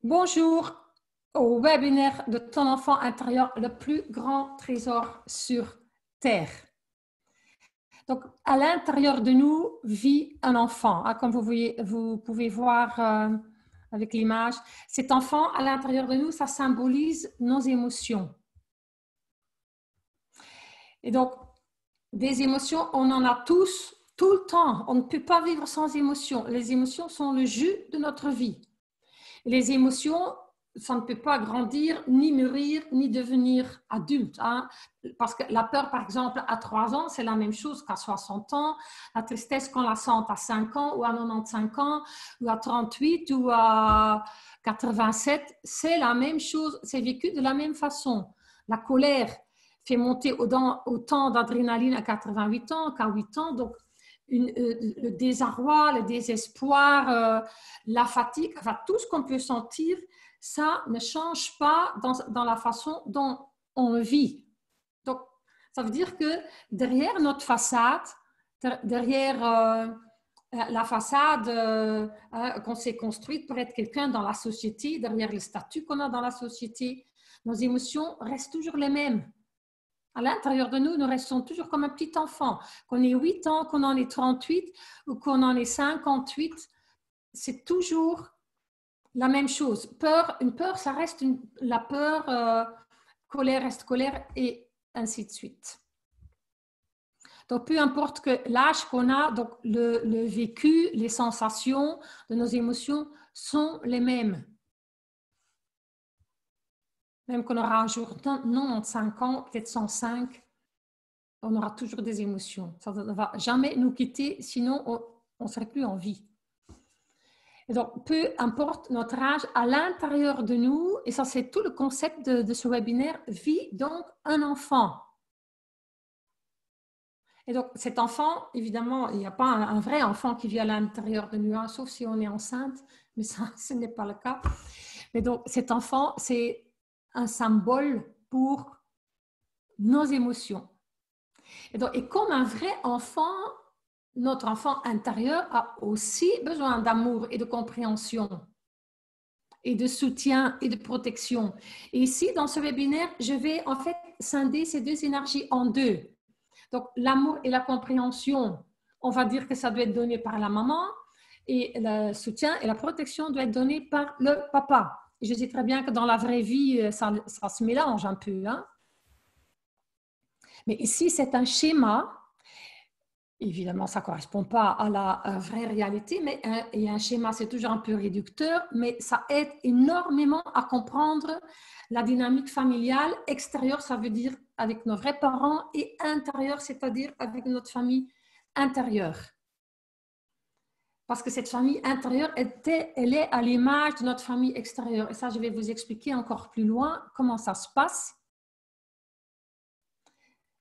Bonjour au webinaire de ton enfant intérieur, le plus grand trésor sur Terre. Donc, à l'intérieur de nous vit un enfant. Comme vous pouvez voir avec l'image. Cet enfant, à l'intérieur de nous, ça symbolise nos émotions. Et donc, des émotions, on en a tous, tout le temps. On ne peut pas vivre sans émotions. Les émotions sont le jus de notre vie. Les émotions, ça ne peut pas grandir, ni mûrir, ni devenir adulte. Hein. Parce que la peur, par exemple, à 3 ans, c'est la même chose qu'à 60 ans. La tristesse, qu'on la sent à 5 ans, ou à 95 ans, ou à 38, ou à 87, c'est la même chose. C'est vécu de la même façon. La colère fait monter autant d'adrénaline à 88 ans qu'à 8 ans. Donc, le désarroi, le désespoir, la fatigue, enfin tout ce qu'on peut sentir, ça ne change pas dans la façon dont on le vit. Donc, ça veut dire que derrière notre façade, derrière la façade qu'on s'est construite pour être quelqu'un dans la société, derrière le statut qu'on a dans la société, nos émotions restent toujours les mêmes. À l'intérieur de nous, nous restons toujours comme un petit enfant. Qu'on ait 8 ans, qu'on en ait 38 ou qu'on en ait 58, c'est toujours la même chose. Une peur, ça reste la peur, colère reste colère et ainsi de suite. Donc, peu importe que l'âge qu'on a, donc le vécu, les sensations de nos émotions sont les mêmes. Même qu'on aura un jour 95 ans, peut-être 105, on aura toujours des émotions. Ça ne va jamais nous quitter, sinon on ne serait plus en vie. Et donc, peu importe notre âge, à l'intérieur de nous, et ça c'est tout le concept de ce webinaire, vit donc un enfant. Et donc, cet enfant, évidemment, il n'y a pas un vrai enfant qui vit à l'intérieur de nous, hein, sauf si on est enceinte, mais ça, ce n'est pas le cas. Mais donc, cet enfant, c'est un symbole pour nos émotions. Et comme un vrai enfant, notre enfant intérieur a aussi besoin d'amour et de compréhension et de soutien et de protection. Et ici, dans ce webinaire, je vais en fait scinder ces deux énergies en deux. Donc, l'amour et la compréhension, on va dire que ça doit être donné par la maman et le soutien et la protection doit être donné par le papa. Je sais très bien que dans la vraie vie, ça se mélange un peu. Hein? Mais ici, c'est un schéma. Évidemment, ça ne correspond pas à la vraie réalité, mais un schéma, c'est toujours un peu réducteur, mais ça aide énormément à comprendre la dynamique familiale. Extérieure, ça veut dire avec nos vrais parents, et intérieure, c'est-à-dire avec notre famille intérieure. Parce que cette famille intérieure, elle est à l'image de notre famille extérieure. Et ça, je vais vous expliquer encore plus loin comment ça se passe.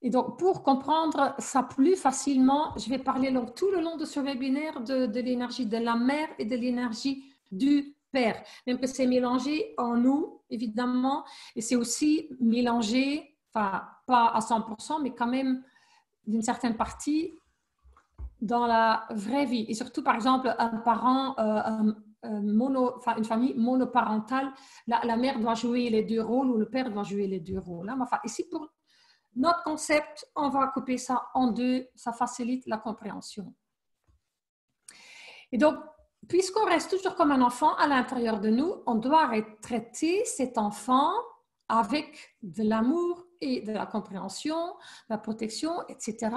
Et donc, pour comprendre ça plus facilement, je vais parler donc, tout le long de ce webinaire de l'énergie de la mère et de l'énergie du père. Même que c'est mélangé en nous, évidemment, et c'est aussi mélangé, enfin, pas à 100%, mais quand même d'une certaine partie dans la vraie vie. Et surtout, par exemple, un parent, une famille monoparentale, la mère doit jouer les deux rôles ou le père doit jouer les deux rôles. Enfin, ici, pour notre concept, on va couper ça en deux, ça facilite la compréhension. Et donc, puisqu'on reste toujours comme un enfant à l'intérieur de nous, on doit traiter cet enfant avec de l'amour et de la compréhension, de la protection, etc.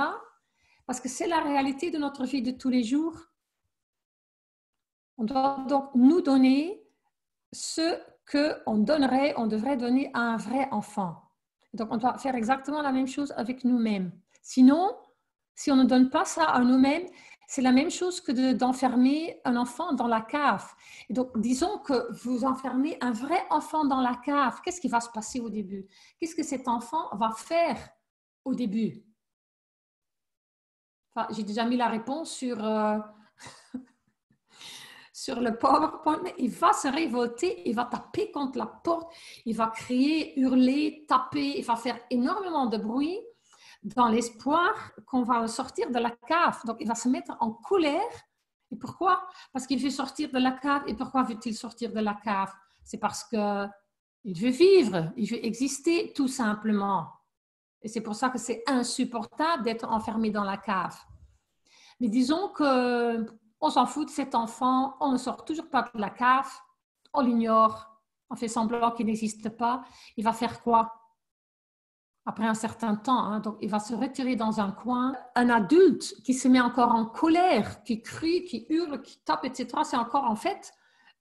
Parce que c'est la réalité de notre vie de tous les jours. On doit donc nous donner ce qu'on devrait donner à un vrai enfant. Donc, on doit faire exactement la même chose avec nous-mêmes. Sinon, si on ne donne pas ça à nous-mêmes, c'est la même chose que d'enfermer un enfant dans la cave. Et donc, disons que vous enfermez un vrai enfant dans la cave. Qu'est-ce qui va se passer au début? Qu'est-ce que cet enfant va faire au début? Enfin, j'ai déjà mis la réponse sur le PowerPoint, mais il va se révolter, il va taper contre la porte, il va crier, hurler, taper, il va faire énormément de bruit dans l'espoir qu'on va le sortir de la cave. Donc, il va se mettre en colère. Et pourquoi? Parce qu'il veut sortir de la cave. Et pourquoi veut-il sortir de la cave? c'est parce qu'il veut vivre, il veut exister tout simplement. Et c'est pour ça que c'est insupportable d'être enfermé dans la cave. Mais disons qu'on s'en fout de cet enfant, on ne sort toujours pas de la cave, on l'ignore, on fait semblant qu'il n'existe pas. Il va faire quoi? Après un certain temps, hein, donc il va se retirer dans un coin. Un adulte qui se met encore en colère, qui crie, qui hurle, qui tape, etc., c'est encore en fait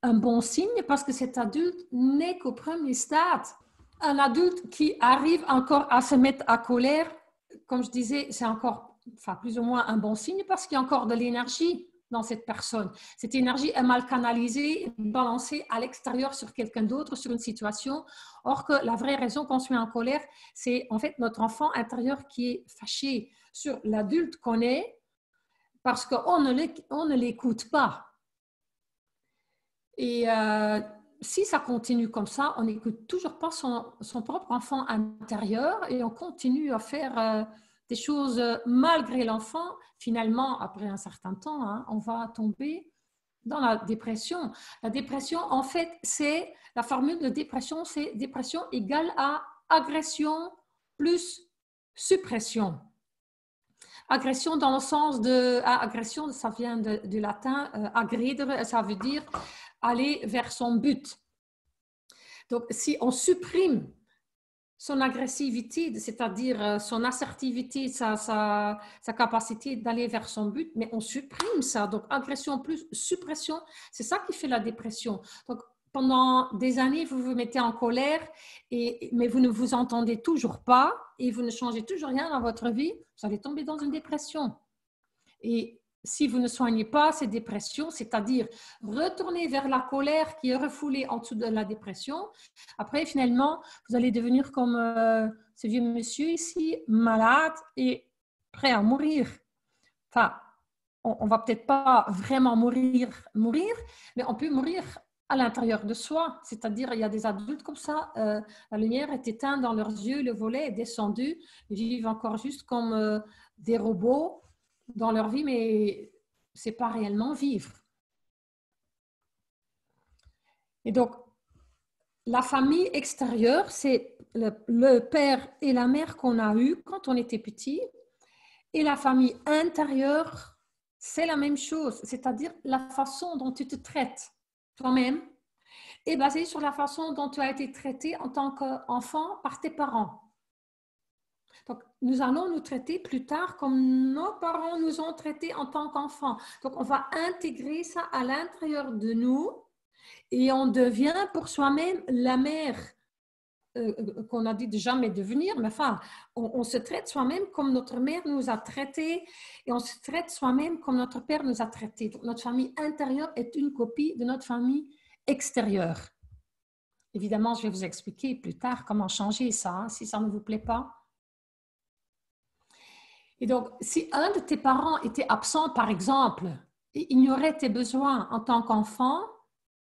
un bon signe parce que cet adulte n'est qu'au premier stade. Un adulte qui arrive encore à se mettre à colère, comme je disais, c'est encore, enfin, plus ou moins un bon signe parce qu'il y a encore de l'énergie dans cette personne. Cette énergie est mal canalisée, balancée à l'extérieur sur quelqu'un d'autre, sur une situation. Or que la vraie raison qu'on se met en colère, c'est en fait notre enfant intérieur qui est fâché sur l'adulte qu'on est parce qu'on ne l'écoute pas. Et si ça continue comme ça, on n'écoute toujours pas son propre enfant intérieur et on continue à faire des choses malgré l'enfant. Finalement, après un certain temps, hein, on va tomber dans la dépression. La dépression, en fait, c'est la formule de dépression, c'est dépression égale à agression plus suppression. Agression dans le sens de... agression, ça vient du latin, aggredere, ça veut dire aller vers son but. Donc, si on supprime son agressivité, c'est-à-dire son assertivité, sa capacité d'aller vers son but, mais on supprime ça. Donc, agression plus suppression, c'est ça qui fait la dépression. Donc, pendant des années, vous vous mettez en colère, mais vous ne vous entendez toujours pas et vous ne changez toujours rien dans votre vie, vous allez tomber dans une dépression. Et si vous ne soignez pas ces dépressions, c'est-à-dire retourner vers la colère qui est refoulée en dessous de la dépression, après, finalement, vous allez devenir comme ce vieux monsieur ici, malade et prêt à mourir. Enfin, on ne va peut-être pas vraiment mourir, mais on peut mourir à l'intérieur de soi. C'est-à-dire, il y a des adultes comme ça, la lumière est éteinte dans leurs yeux, le volet est descendu, ils vivent encore juste comme des robots dans leur vie, mais ce n'est pas réellement vivre. Et donc, la famille extérieure, c'est le père et la mère qu'on a eus quand on était petit. Et la famille intérieure, c'est la même chose. C'est-à-dire la façon dont tu te traites toi-même est basée sur la façon dont tu as été traité en tant qu'enfant par tes parents. Donc, nous allons nous traiter plus tard comme nos parents nous ont traités en tant qu'enfants. Donc, on va intégrer ça à l'intérieur de nous et on devient pour soi-même la mère qu'on a dit de jamais devenir, mais enfin, on se traite soi-même comme notre mère nous a traités et on se traite soi-même comme notre père nous a traités. Donc, notre famille intérieure est une copie de notre famille extérieure. Évidemment, je vais vous expliquer plus tard comment changer ça, hein, si ça ne vous plaît pas. Et donc, si un de tes parents était absent, par exemple, et ignorait tes besoins en tant qu'enfant,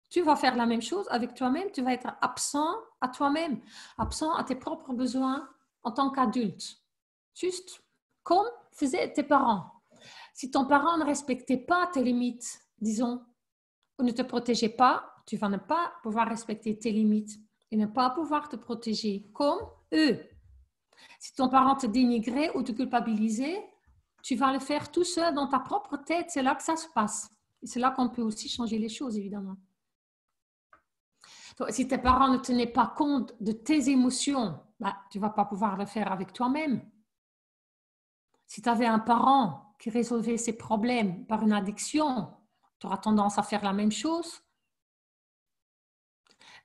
tu vas faire la même chose avec toi-même, tu vas être absent à toi-même, absent à tes propres besoins en tant qu'adulte. Juste comme faisaient tes parents. Si ton parent ne respectait pas tes limites, disons, ou ne te protégeait pas, tu vas ne pas pouvoir respecter tes limites et ne pas pouvoir te protéger comme eux. Si ton parent te dénigrait ou te culpabilisait, tu vas le faire tout seul dans ta propre tête. C'est là que ça se passe. Et c'est là qu'on peut aussi changer les choses, évidemment. Donc, si tes parents ne tenaient pas compte de tes émotions, tu ne vas pas pouvoir le faire avec toi-même. Si tu avais un parent qui résolvait ses problèmes par une addiction, tu auras tendance à faire la même chose.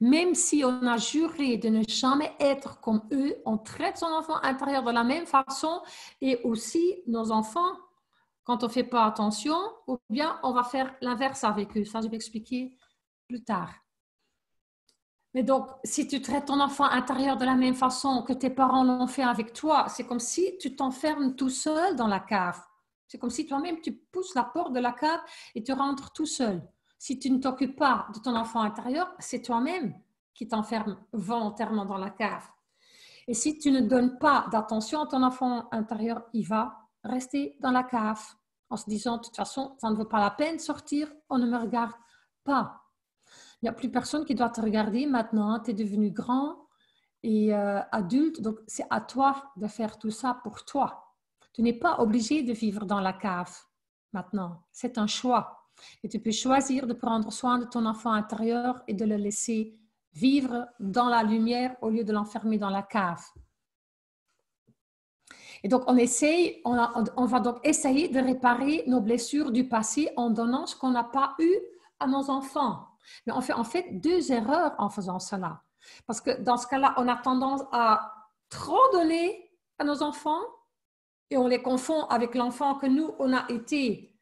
Même si on a juré de ne jamais être comme eux, on traite son enfant intérieur de la même façon et aussi nos enfants, quand on ne fait pas attention, ou bien on va faire l'inverse avec eux. Ça, je vais expliquer plus tard. Mais donc, si tu traites ton enfant intérieur de la même façon que tes parents l'ont fait avec toi, c'est comme si tu t'enfermes tout seul dans la cave. C'est comme si toi-même, tu pousses la porte de la cave et tu rentres tout seul. Si tu ne t'occupes pas de ton enfant intérieur, c'est toi-même qui t'enferme volontairement dans la cave. Et si tu ne donnes pas d'attention à ton enfant intérieur, il va rester dans la cave en se disant, de toute façon, ça ne vaut pas la peine de sortir, on ne me regarde pas. Il n'y a plus personne qui doit te regarder maintenant. Tu es devenu grand et adulte, donc c'est à toi de faire tout ça pour toi. Tu n'es pas obligé de vivre dans la cave maintenant. C'est un choix. Et tu peux choisir de prendre soin de ton enfant intérieur et de le laisser vivre dans la lumière au lieu de l'enfermer dans la cave. Et donc, on va donc essayer de réparer nos blessures du passé en donnant ce qu'on n'a pas eu à nos enfants. Mais on fait en fait 2 erreurs en faisant cela. Parce que dans ce cas-là, on a tendance à trop donner à nos enfants et on les confond avec l'enfant que nous, on a été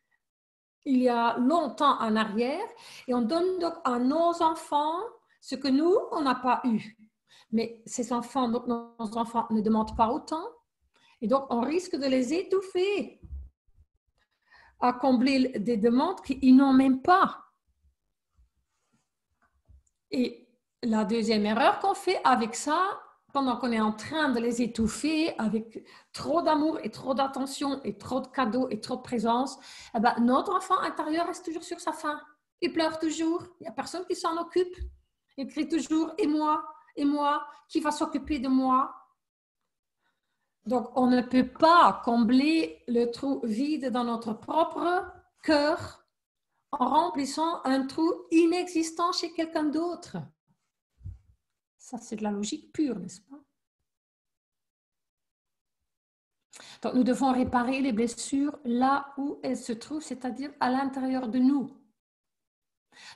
il y a longtemps en arrière et on donne donc à nos enfants ce que nous, on n'a pas eu. Mais ces enfants, donc nos enfants ne demandent pas autant et donc on risque de les étouffer à combler des demandes qu'ils n'ont même pas. Et la deuxième erreur qu'on fait avec ça, pendant qu'on est en train de les étouffer avec trop d'amour et trop d'attention et trop de cadeaux et trop de présence, eh ben, notre enfant intérieur reste toujours sur sa faim. Il pleure toujours, il n'y a personne qui s'en occupe. Il crie toujours « et moi, qui va s'occuper de moi ?» Donc, on ne peut pas combler le trou vide dans notre propre cœur en remplissant un trou inexistant chez quelqu'un d'autre. Ça, c'est de la logique pure, n'est-ce pas? Donc, nous devons réparer les blessures là où elles se trouvent, c'est-à-dire à l'intérieur de nous.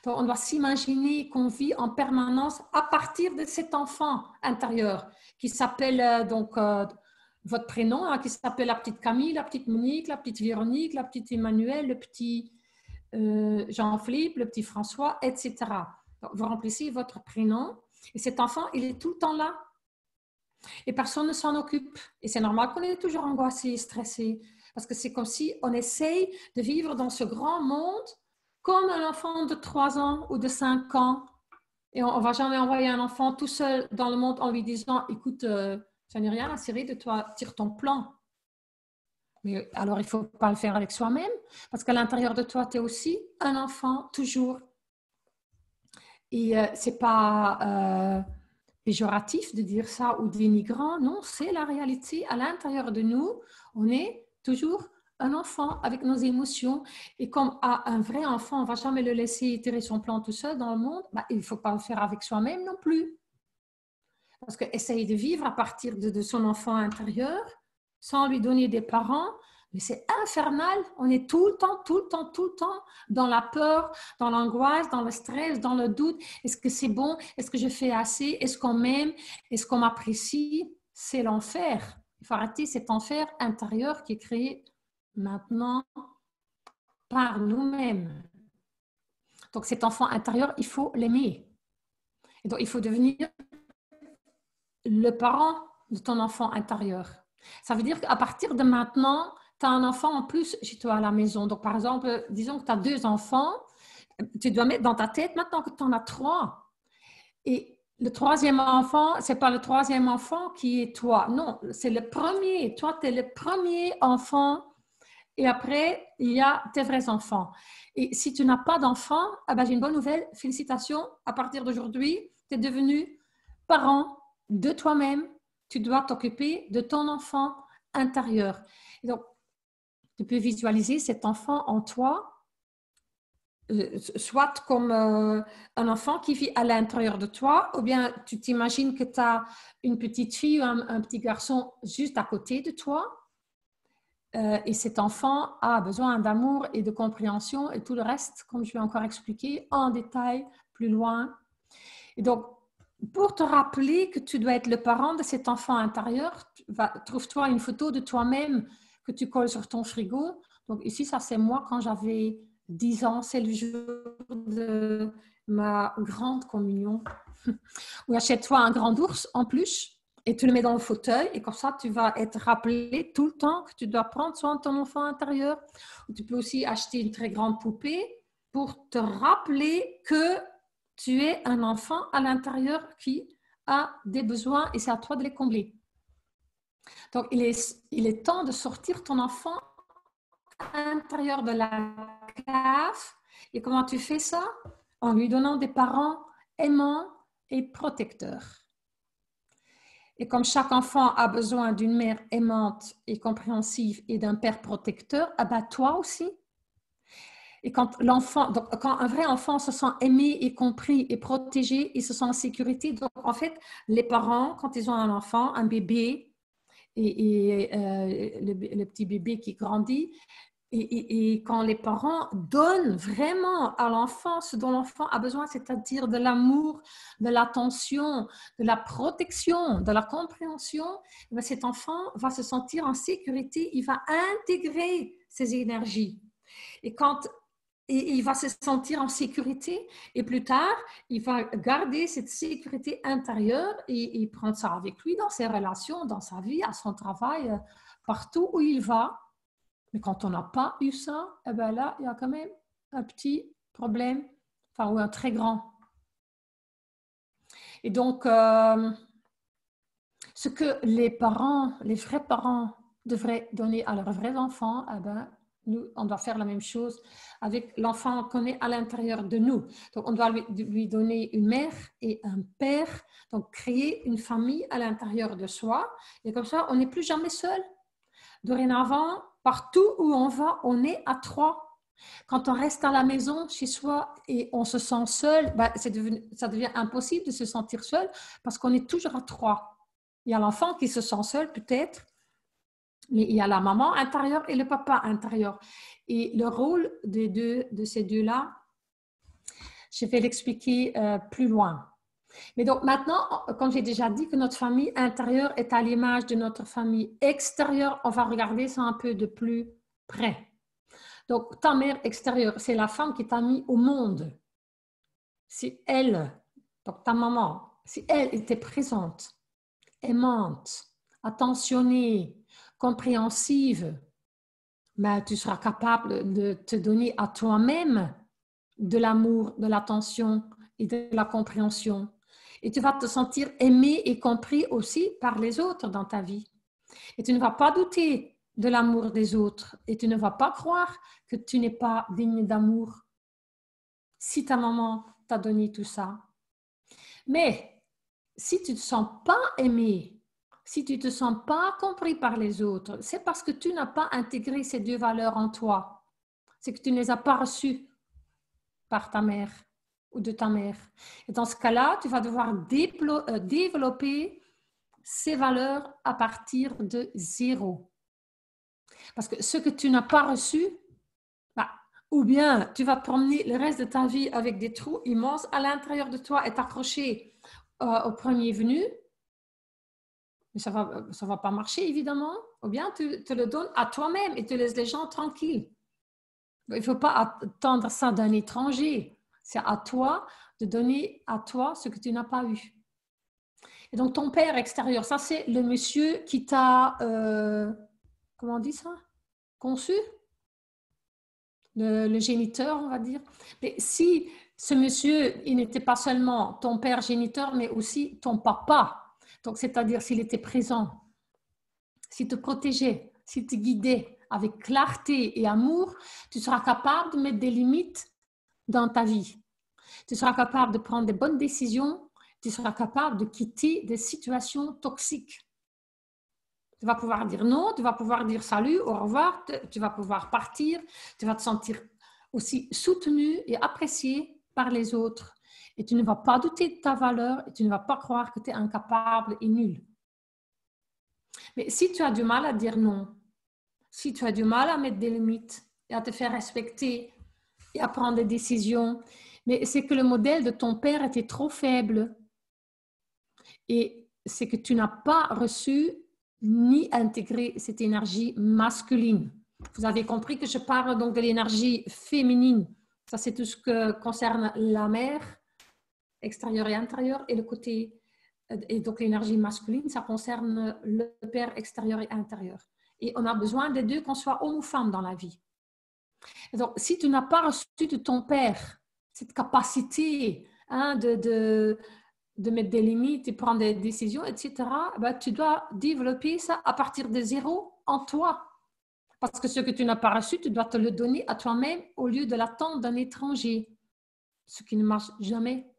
Donc, on doit s'imaginer qu'on vit en permanence à partir de cet enfant intérieur qui s'appelle votre prénom, hein, qui s'appelle la petite Camille, la petite Monique, la petite Véronique, la petite Emmanuel, le petit Jean-Philippe, le petit François, etc. Donc, vous remplissez votre prénom et cet enfant, il est tout le temps là. Et personne ne s'en occupe. Et c'est normal qu'on est toujours angoissé, stressé. Parce que c'est comme si on essaye de vivre dans ce grand monde comme un enfant de 3 ans ou de 5 ans. Et on ne va jamais envoyer un enfant tout seul dans le monde en lui disant « Écoute, ça n'est rien à cirer de toi, tire ton plan. » Mais alors, il ne faut pas le faire avec soi-même. Parce qu'à l'intérieur de toi, tu es aussi un enfant, toujours. Et ce n'est pas péjoratif de dire ça ou dénigrant. Non, c'est la réalité. À l'intérieur de nous, on est toujours un enfant avec nos émotions. Et comme à un vrai enfant, on ne va jamais le laisser tirer son plan tout seul dans le monde, bah, il ne faut pas le faire avec soi-même non plus. Parce qu'essayer de vivre à partir de son enfant intérieur, sans lui donner des parents, mais c'est infernal. On est tout le temps dans la peur, dans l'angoisse, dans le stress, dans le doute. Est-ce que c'est bon? Est-ce que je fais assez? Est-ce qu'on m'aime? Est-ce qu'on m'apprécie? C'est l'enfer. Il faut arrêter cet enfer intérieur qui est créé maintenant par nous-mêmes. Donc cet enfant intérieur, il faut l'aimer. Et donc il faut devenir le parent de ton enfant intérieur. Ça veut dire qu'à partir de maintenant, tu as un enfant en plus chez toi à la maison. Donc, par exemple, disons que tu as 2 enfants, tu dois mettre dans ta tête maintenant que tu en as 3. Et le 3e enfant, ce n'est pas le 3e enfant qui est toi. Non, c'est le premier. Toi, tu es le premier enfant. Et après, il y a tes vrais enfants. Et si tu n'as pas d'enfant, ah ben, j'ai une bonne nouvelle. Félicitations. À partir d'aujourd'hui, tu es devenu parent de toi-même. Tu dois t'occuper de ton enfant intérieur. Et donc, tu peux visualiser cet enfant en toi, soit comme un enfant qui vit à l'intérieur de toi, ou bien tu t'imagines que tu as une petite fille ou un petit garçon juste à côté de toi. Et cet enfant a besoin d'amour et de compréhension et tout le reste, comme je vais encore expliquer en détail plus loin. Et donc, pour te rappeler que tu dois être le parent de cet enfant intérieur, trouve-toi une photo de toi-même que tu colles sur ton frigo. Donc ici, ça c'est moi quand j'avais 10 ans, c'est le jour de ma grande communion. Ou achète-toi un grand ours en peluche et tu le mets dans le fauteuil et comme ça, tu vas être rappelé tout le temps que tu dois prendre soin de ton enfant intérieur. Ou tu peux aussi acheter une très grande poupée pour te rappeler que tu es un enfant à l'intérieur qui a des besoins et c'est à toi de les combler. Donc, il est temps de sortir ton enfant à l'intérieur de la cave. Et comment tu fais ça? en lui donnant des parents aimants et protecteurs. Et comme chaque enfant a besoin d'une mère aimante et compréhensive et d'un père protecteur, ah ben toi aussi. Et quand un vrai enfant se sent aimé et compris et protégé, il se sent en sécurité. Donc, en fait, les parents, quand ils ont un enfant, un bébé, et le petit bébé qui grandit, et quand les parents donnent vraiment à l'enfant ce dont l'enfant a besoin, c'est-à-dire de l'amour, de l'attention, de la protection, de la compréhension, cet enfant va se sentir en sécurité, il va intégrer ces énergies. Et il va se sentir en sécurité et plus tard, il va garder cette sécurité intérieure et prendre ça avec lui dans ses relations, dans sa vie, à son travail, partout où il va. Mais quand on n'a pas eu ça, eh ben là, il y a quand même un petit problème, enfin, ou un très grand. Et donc, ce que les parents, les vrais parents devraient donner à leurs vrais enfants, eh ben, nous, on doit faire la même chose avec l'enfant qu'on est à l'intérieur de nous. Donc, on doit lui donner une mère et un père, donc créer une famille à l'intérieur de soi. Et comme ça, on n'est plus jamais seul. Dorénavant, partout où on va, on est à 3. Quand on reste à la maison, chez soi, et on se sent seul, ben, ça devient impossible de se sentir seul parce qu'on est toujours à 3. Il y a l'enfant qui se sent seul peut-être, mais il y a la maman intérieure et le papa intérieur. Et le rôle de ces deux-là, je vais l'expliquer plus loin. Mais donc maintenant, comme j'ai déjà dit que notre famille intérieure est à l'image de notre famille extérieure, on va regarder ça un peu de plus près. Donc ta mère extérieure, c'est la femme qui t'a mis au monde. Si elle, donc ta maman, si elle était présente, aimante, attentionnée, compréhensive, ben, tu seras capable de te donner à toi-même de l'amour, de l'attention et de la compréhension. Et tu vas te sentir aimé et compris aussi par les autres dans ta vie. Et tu ne vas pas douter de l'amour des autres. Et tu ne vas pas croire que tu n'es pas digne d'amour si ta maman t'a donné tout ça. Mais si tu ne te sens pas aimé, si tu ne te sens pas compris par les autres, c'est parce que tu n'as pas intégré ces deux valeurs en toi. C'est que tu ne les as pas reçues par ta mère ou de ta mère. Et dans ce cas-là, tu vas devoir développer ces valeurs à partir de 0. Parce que ce que tu n'as pas reçu, bah, ou bien tu vas te promener le reste de ta vie avec des trous immenses à l'intérieur de toi et t'accrocher au premier venu, mais ça va pas marcher évidemment, ou bien tu te le donnes à toi-même et tu laisses les gens tranquilles. Il ne faut pas attendre ça d'un étranger. C'est à toi de donner à toi ce que tu n'as pas eu. Et donc, ton père extérieur, ça, c'est le monsieur qui t'a, comment on dit ça? Conçu? Le géniteur, on va dire. Mais si ce monsieur, il n'était pas seulement ton père géniteur, mais aussi ton papa, donc c'est-à-dire s'il était présent, s'il te protégeait, s'il te guidait avec clarté et amour, tu seras capable de mettre des limites dans ta vie. Tu seras capable de prendre des bonnes décisions, tu seras capable de quitter des situations toxiques. Tu vas pouvoir dire non, tu vas pouvoir dire salut, au revoir, tu vas pouvoir partir, tu vas te sentir aussi soutenu et apprécié par les autres. Et tu ne vas pas douter de ta valeur et tu ne vas pas croire que tu es incapable et nul. Mais si tu as du mal à dire non, si tu as du mal à mettre des limites et à te faire respecter et à prendre des décisions, mais c'est que le modèle de ton père était trop faible. Et c'est que tu n'as pas reçu ni intégré cette énergie masculine. Vous avez compris que je parle donc de l'énergie féminine. Ça, c'est tout ce que concerne la mère, extérieure et intérieure, et le côté, et donc l'énergie masculine, ça concerne le père extérieur et intérieur. Et on a besoin des deux, qu'on soit homme ou femme dans la vie. Et donc, si tu n'as pas reçu de ton père cette capacité de mettre des limites et prendre des décisions, etc., ben, tu dois développer ça à partir de 0 en toi. Parce que ce que tu n'as pas reçu, tu dois te le donner à toi-même au lieu de l'attendre d'un étranger. ce qui ne marche jamais.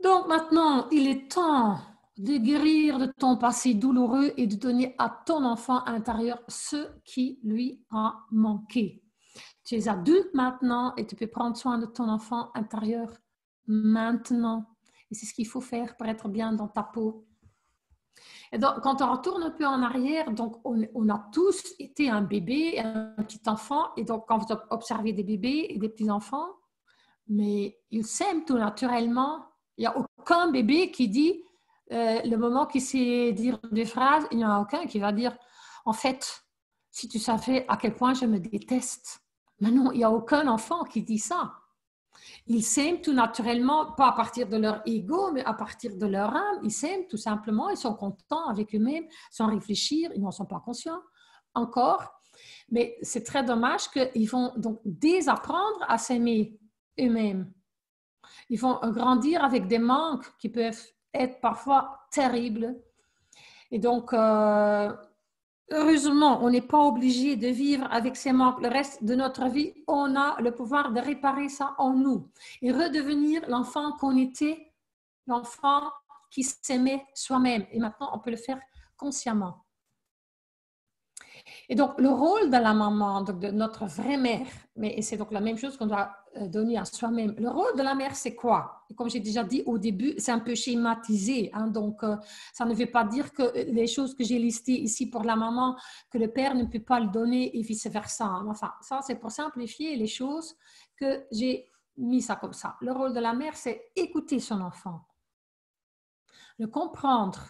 Donc maintenant, il est temps de guérir de ton passé douloureux et de donner à ton enfant intérieur ce qui lui a manqué. Tu es adulte maintenant et tu peux prendre soin de ton enfant intérieur maintenant. Et c'est ce qu'il faut faire pour être bien dans ta peau. Et donc, quand on retourne un peu en arrière, donc on a tous été un bébé, un petit enfant. Et donc, quand vous observez des bébés et des petits-enfants, mais ils s'aiment tout naturellement. Il n'y a aucun bébé qui dit, le moment qu'il sait dire des phrases, il n'y en a aucun qui va dire, en fait, si tu savais à quel point je me déteste. Mais non, il n'y a aucun enfant qui dit ça. Ils s'aiment tout naturellement, pas à partir de leur ego, mais à partir de leur âme. Ils s'aiment tout simplement, ils sont contents avec eux-mêmes, sans réfléchir, ils n'en sont pas conscients encore. Mais c'est très dommage qu'ils vont donc désapprendre à s'aimer eux-mêmes. Ils vont grandir avec des manques qui peuvent être parfois terribles. Et donc, heureusement, on n'est pas obligé de vivre avec ces manques le reste de notre vie. On a le pouvoir de réparer ça en nous et redevenir l'enfant qu'on était, l'enfant qui s'aimait soi-même. Et maintenant, on peut le faire consciemment. Et donc, le rôle de la maman, donc de notre vraie mère, mais c'est donc la même chose qu'on doit donner à soi-même. Le rôle de la mère, c'est quoi? Et comme j'ai déjà dit au début, c'est un peu schématisé. Hein, donc, ça ne veut pas dire que les choses que j'ai listées ici pour la maman, que le père ne peut pas le donner et vice-versa. Hein. Enfin, ça, c'est pour simplifier les choses que j'ai mis ça comme ça. Le rôle de la mère, c'est écouter son enfant, le comprendre,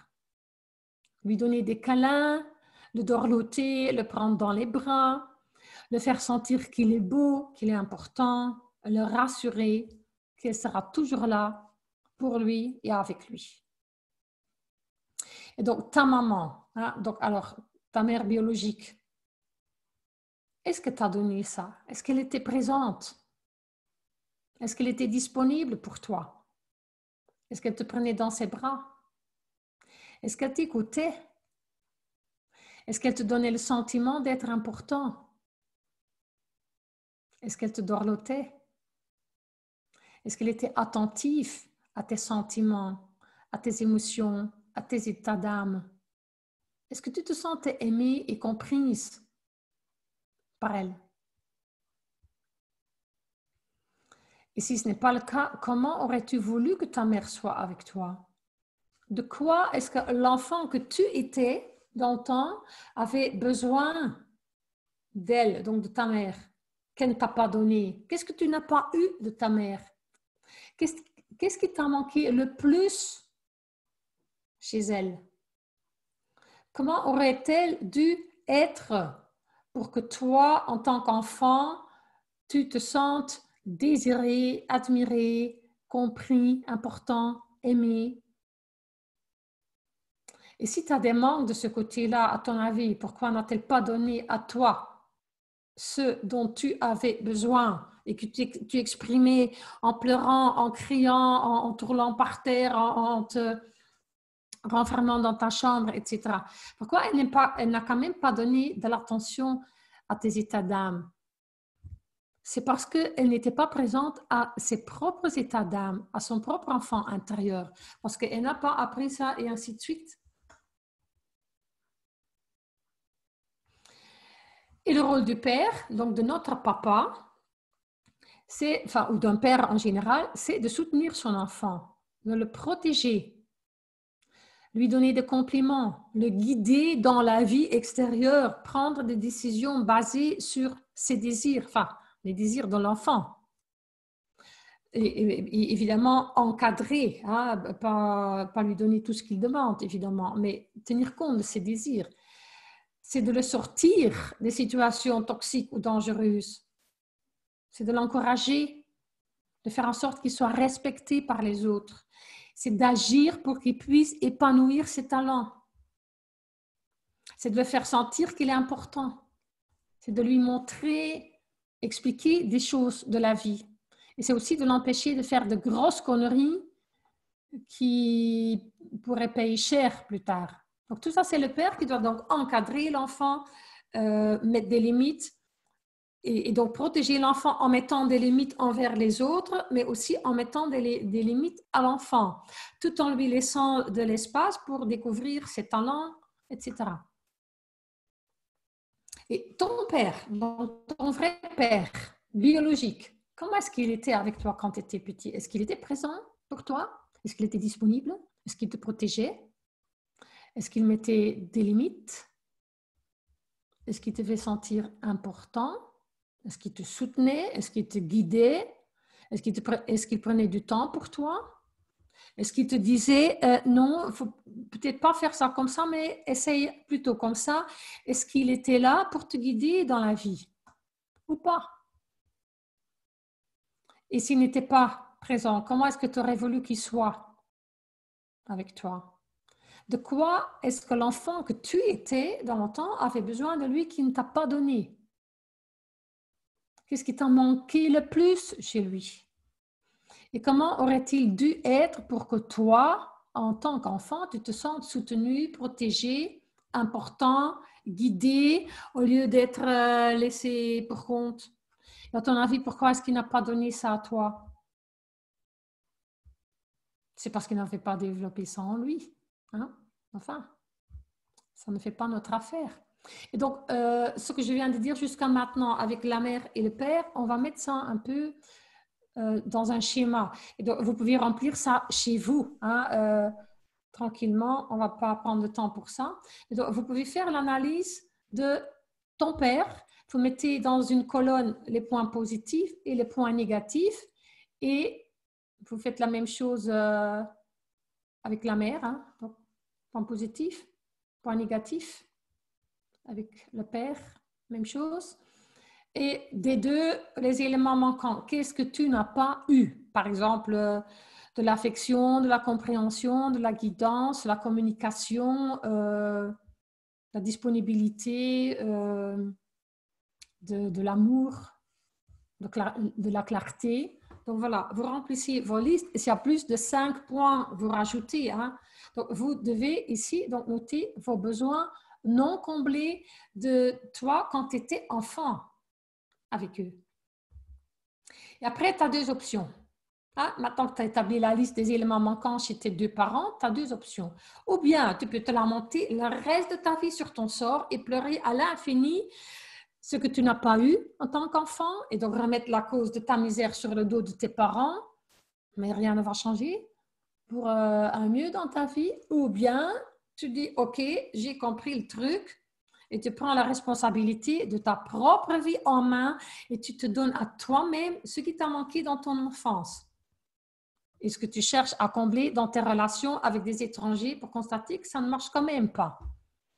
lui donner des câlins, le dorloter, le prendre dans les bras, le faire sentir qu'il est beau, qu'il est important, le rassurer qu'il sera toujours là pour lui et avec lui. Et donc, ta maman, hein, donc alors, ta mère biologique, est-ce que tu as donné ça? Est-ce qu'elle était présente? Est-ce qu'elle était disponible pour toi? Est-ce qu'elle te prenait dans ses bras? Est-ce qu'elle t'écoutait? Est-ce qu'elle te donnait le sentiment d'être important? Est-ce qu'elle te dorlotait? Est-ce qu'elle était attentive à tes sentiments, à tes émotions, à tes états d'âme? Est-ce que tu te sentais aimée et comprise par elle? Et si ce n'est pas le cas, comment aurais-tu voulu que ta mère soit avec toi? De quoi est-ce que l'enfant que tu étais dans le temps avait besoin d'elle, donc de ta mère, qu'elle ne t'a pas donné? Qu'est-ce que tu n'as pas eu de ta mère? Qu'est-ce qui t'a manqué le plus chez elle? Comment aurait-elle dû être pour que toi, en tant qu'enfant, tu te sentes désiré, admiré, compris, important, aimé? Et si tu as des manques de ce côté-là, à ton avis, pourquoi n'a-t-elle pas donné à toi ce dont tu avais besoin et que tu exprimais en pleurant, en criant, en tournant par terre, en te renfermant dans ta chambre, etc. Pourquoi elle n'a quand même pas donné de l'attention à tes états d'âme? C'est parce qu'elle n'était pas présente à ses propres états d'âme, à son propre enfant intérieur, parce qu'elle n'a pas appris ça et ainsi de suite. Et le rôle du père, donc de notre papa, ou d'un père en général, c'est de soutenir son enfant, de le protéger, lui donner des compliments, le guider dans la vie extérieure, prendre des décisions basées sur ses désirs, enfin, les désirs de l'enfant. Et évidemment, encadrer, hein, pas lui donner tout ce qu'il demande, évidemment, mais tenir compte de ses désirs. C'est de le sortir des situations toxiques ou dangereuses. C'est de l'encourager, de faire en sorte qu'il soit respecté par les autres. C'est d'agir pour qu'il puisse épanouir ses talents. C'est de le faire sentir qu'il est important. C'est de lui montrer, expliquer des choses de la vie. Et c'est aussi de l'empêcher de faire de grosses conneries qui pourraient payer cher plus tard. Donc tout ça, c'est le père qui doit donc encadrer l'enfant, mettre des limites et donc protéger l'enfant en mettant des limites envers les autres, mais aussi en mettant des limites à l'enfant, tout en lui laissant de l'espace pour découvrir ses talents, etc. Et ton père, donc ton vrai père biologique, comment est-ce qu'il était avec toi quand tu étais petit? Est-ce qu'il était présent pour toi? Est-ce qu'il était disponible? Est-ce qu'il te protégeait? Est-ce qu'il mettait des limites? Est-ce qu'il te fait sentir important? Est-ce qu'il te soutenait? Est-ce qu'il te guidait? Est-ce qu'il prenait du temps pour toi? Est-ce qu'il te disait non, il ne faut peut-être pas faire ça comme ça, mais essaye plutôt comme ça? Est-ce qu'il était là pour te guider dans la vie ou pas? Et s'il n'était pas présent, comment est-ce que tu aurais voulu qu'il soit avec toi? De quoi est-ce que l'enfant que tu étais dans le temps avait besoin de lui qui ne t'a pas donné? Qu'est-ce qui t'a manqué le plus chez lui? Et comment aurait-il dû être pour que toi, en tant qu'enfant, tu te sentes soutenu, protégé, important, guidé, au lieu d'être laissé pour compte? Et à ton avis, pourquoi est-ce qu'il n'a pas donné ça à toi? C'est parce qu'il n'avait pas développé ça en lui. Hein? Enfin, ça ne fait pas notre affaire. Et donc, ce que je viens de dire jusqu'à maintenant avec la mère et le père, on va mettre ça un peu dans un schéma. Et donc, vous pouvez remplir ça chez vous, hein, tranquillement. On ne va pas prendre de temps pour ça. Et donc, vous pouvez faire l'analyse de ton père. Vous mettez dans une colonne les points positifs et les points négatifs. Et vous faites la même chose avec la mère. Hein. Donc, point positif, point négatif. Avec le père, même chose. Et des deux, les éléments manquants, qu'est-ce que tu n'as pas eu? Par exemple, de l'affection, de la compréhension, de la guidance, la communication, la disponibilité, de l'amour, de la clarté. Donc voilà, vous remplissez vos listes. Et s'il y a plus de 5 points, vous rajoutez. Hein. Donc vous devez ici donc, noter vos besoins non comblés de toi quand tu étais enfant avec eux. Et après, tu as deux options. Hein? Maintenant que tu as établi la liste des éléments manquants chez tes deux parents, tu as deux options. Ou bien tu peux te lamenter le reste de ta vie sur ton sort et pleurer à l'infini ce que tu n'as pas eu en tant qu'enfant et donc remettre la cause de ta misère sur le dos de tes parents, mais rien ne va changer pour un mieux dans ta vie. Ou bien tu dis, OK, j'ai compris le truc, et tu prends la responsabilité de ta propre vie en main et tu te donnes à toi-même ce qui t'a manqué dans ton enfance et ce que tu cherches à combler dans tes relations avec des étrangers pour constater que ça ne marche quand même pas.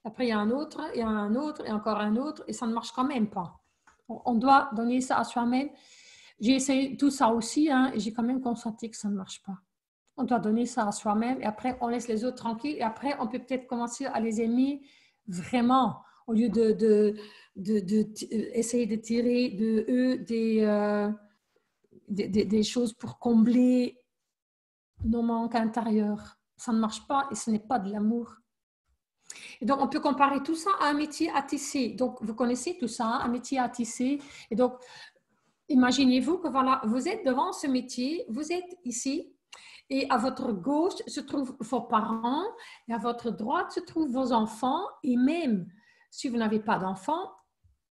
Après, il y a un autre, il y a un autre et encore un autre et ça ne marche quand même pas. On doit donner ça à soi-même. J'ai essayé tout ça aussi hein, et j'ai quand même constaté que ça ne marche pas. On doit donner ça à soi-même et après, on laisse les autres tranquilles et après, on peut peut-être commencer à les aimer vraiment au lieu essayer de tirer de eux des choses pour combler nos manques intérieurs. Ça ne marche pas et ce n'est pas de l'amour. Et donc, on peut comparer tout ça à un métier à tisser. Donc, vous connaissez tout ça, un métier à tisser. Et donc, imaginez-vous que voilà, vous êtes devant ce métier, vous êtes ici, et à votre gauche se trouvent vos parents, et à votre droite se trouvent vos enfants, et même si vous n'avez pas d'enfants,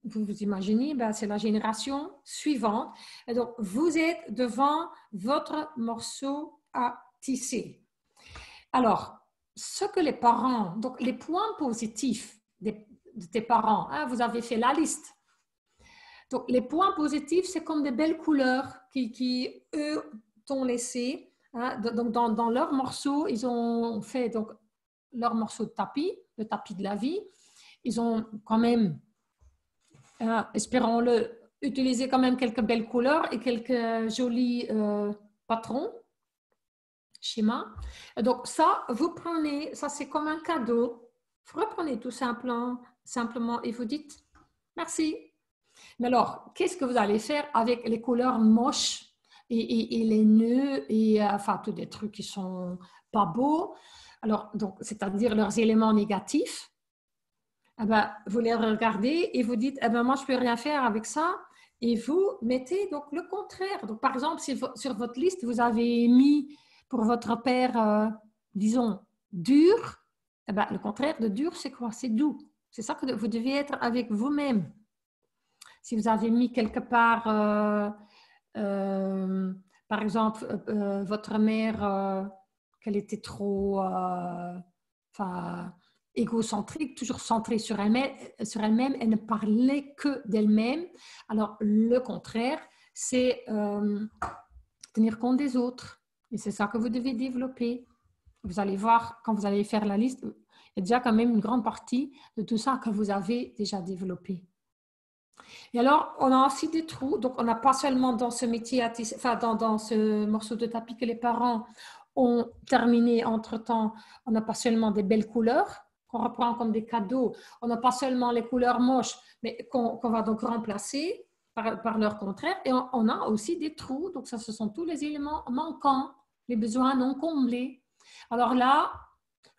vous vous imaginez, ben, c'est la génération suivante. Et donc, vous êtes devant votre morceau à tisser. Alors, ce que les parents, donc les points positifs de tes parents, hein, vous avez fait la liste. Donc, les points positifs, c'est comme des belles couleurs qui eux, t'ont laissé. Hein, donc, dans leur morceau, ils ont fait donc, leur morceau de tapis, le tapis de la vie. Ils ont quand même, espérons-le, utilisé quand même quelques belles couleurs et quelques jolis patrons, schémas. Et donc, ça, vous prenez, ça c'est comme un cadeau. Vous reprenez tout simplement et vous dites merci. Mais alors, qu'est-ce que vous allez faire avec les couleurs moches et les nœuds et enfin, tous des trucs qui sont pas beaux? Alors, donc, c'est-à-dire leurs éléments négatifs. Eh ben, vous les regardez et vous dites, eh ben, moi, je peux rien faire avec ça. et vous mettez donc le contraire. Donc, par exemple, si sur votre liste, vous avez mis pour votre père, disons, dur, eh ben, le contraire de dur, c'est quoi? C'est doux. C'est ça que vous devez être avec vous-même. Si vous avez mis quelque part, par exemple, votre mère, qu'elle était trop égocentrique, toujours centrée sur elle-même, elle ne parlait que d'elle-même. Alors, le contraire, c'est tenir compte des autres. Et c'est ça que vous devez développer. Vous allez voir, quand vous allez faire la liste, il y a déjà quand même une grande partie de tout ça que vous avez déjà développé. Et alors, on a aussi des trous. Donc, on n'a pas seulement dans ce métier, enfin, dans ce morceau de tapis que les parents ont terminé entre-temps, on n'a pas seulement des belles couleurs qu'on reprend comme des cadeaux. On n'a pas seulement les couleurs moches, mais qu'on va donc remplacer par leur contraire. Et on a aussi des trous. Donc, ça, ce sont tous les éléments manquants, les besoins non comblés. Alors là,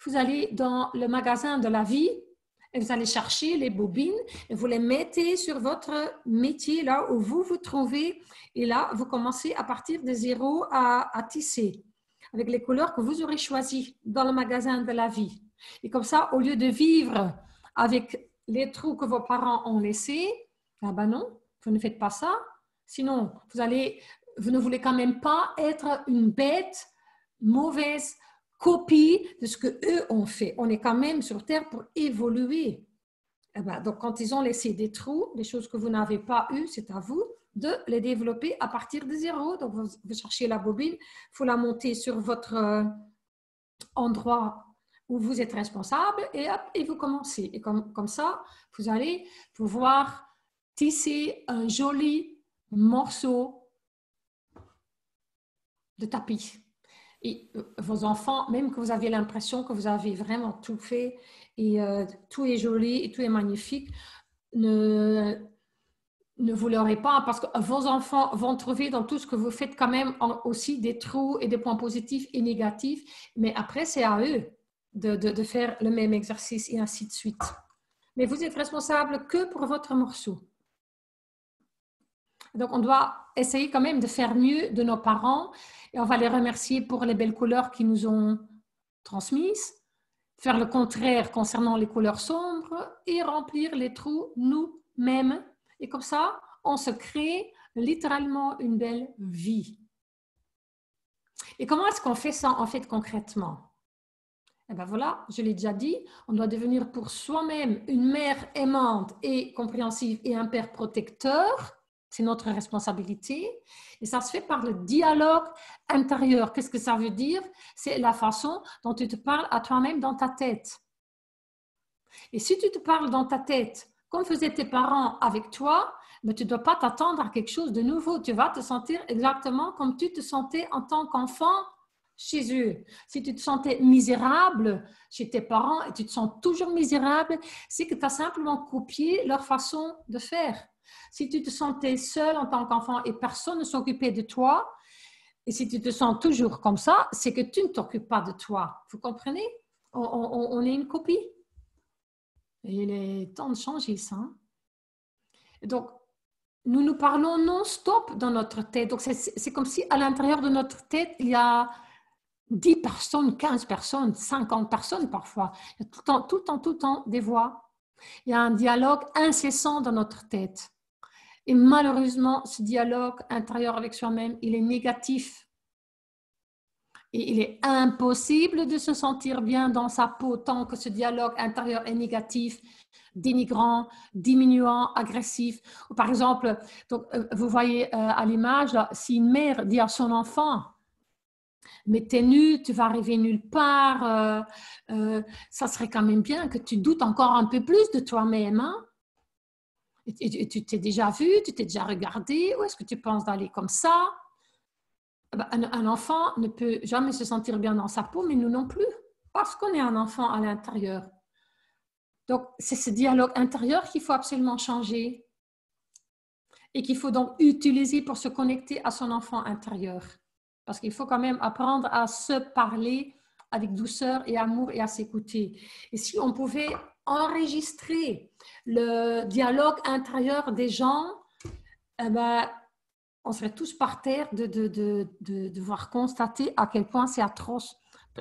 vous allez dans le magasin de la vie et vous allez chercher les bobines et vous les mettez sur votre métier, là où vous vous trouvez. Et là, vous commencez à partir de zéro à tisser avec les couleurs que vous aurez choisies dans le magasin de la vie. Et comme ça, au lieu de vivre avec les trous que vos parents ont laissés, ah ben non, vous ne faites pas ça. Sinon, vous ne voulez quand même pas être une bête mauvaise copie de ce qu'eux ont fait. On est quand même sur Terre pour évoluer. Eh ben, donc, quand ils ont laissé des trous, des choses que vous n'avez pas eues, c'est à vous de les développer à partir de zéro. Donc, vous cherchez la bobine, il faut la monter sur votre endroit où vous êtes responsable et, hop, et vous commencez. Et comme ça, vous allez pouvoir tisser un joli morceau de tapis. Et vos enfants, même que vous avez l'impression que vous avez vraiment tout fait et tout est joli et tout est magnifique, ne vous leurrez pas parce que vos enfants vont trouver dans tout ce que vous faites quand même aussi des trous et des points positifs et négatifs. Mais après, c'est à eux de faire le même exercice et ainsi de suite. Mais vous êtes responsable que pour votre morceau. Donc, on doit essayer quand même de faire mieux de nos parents et on va les remercier pour les belles couleurs qu'ils nous ont transmises, faire le contraire concernant les couleurs sombres et remplir les trous nous-mêmes. Et comme ça, on se crée littéralement une belle vie. Et comment est-ce qu'on fait ça en fait concrètement? Eh bien voilà, je l'ai déjà dit, on doit devenir pour soi-même une mère aimante et compréhensive et un père protecteur. C'est notre responsabilité. Et ça se fait par le dialogue intérieur. Qu'est-ce que ça veut dire? C'est la façon dont tu te parles à toi-même dans ta tête. Et si tu te parles dans ta tête, comme faisaient tes parents avec toi, mais tu ne dois pas t'attendre à quelque chose de nouveau. Tu vas te sentir exactement comme tu te sentais en tant qu'enfant chez eux. Si tu te sentais misérable chez tes parents et tu te sens toujours misérable, c'est que tu as simplement copié leur façon de faire. Si tu te sentais seul en tant qu'enfant et personne ne s'occupait de toi, et si tu te sens toujours comme ça, c'est que tu ne t'occupes pas de toi. Vous comprenez? On est une copie. Et il est temps de changer ça. Donc, nous parlons non-stop dans notre tête. Donc, c'est comme si à l'intérieur de notre tête, il y a 10 personnes, 15 personnes, 50 personnes parfois. Il y a tout le temps des voix. Il y a un dialogue incessant dans notre tête. Et malheureusement, ce dialogue intérieur avec soi-même, il est négatif. Et il est impossible de se sentir bien dans sa peau tant que ce dialogue intérieur est négatif, dénigrant, diminuant, agressif. Ou par exemple, donc, vous voyez à l'image, là, si une mère dit à son enfant, mais t'es nu, tu vas arriver nulle part, ça serait quand même bien que tu doutes encore un peu plus de toi-même. Hein? Et tu t'es déjà vu, tu t'es déjà regardé, où est-ce que tu penses d'aller comme ça? Un enfant ne peut jamais se sentir bien dans sa peau, mais nous non plus, parce qu'on est un enfant à l'intérieur. Donc, c'est ce dialogue intérieur qu'il faut absolument changer et qu'il faut donc utiliser pour se connecter à son enfant intérieur. Parce qu'il faut quand même apprendre à se parler avec douceur et amour et à s'écouter. Et si on pouvait enregistrer le dialogue intérieur des gens eh ben, on serait tous par terre de devoir constater à quel point c'est atroce.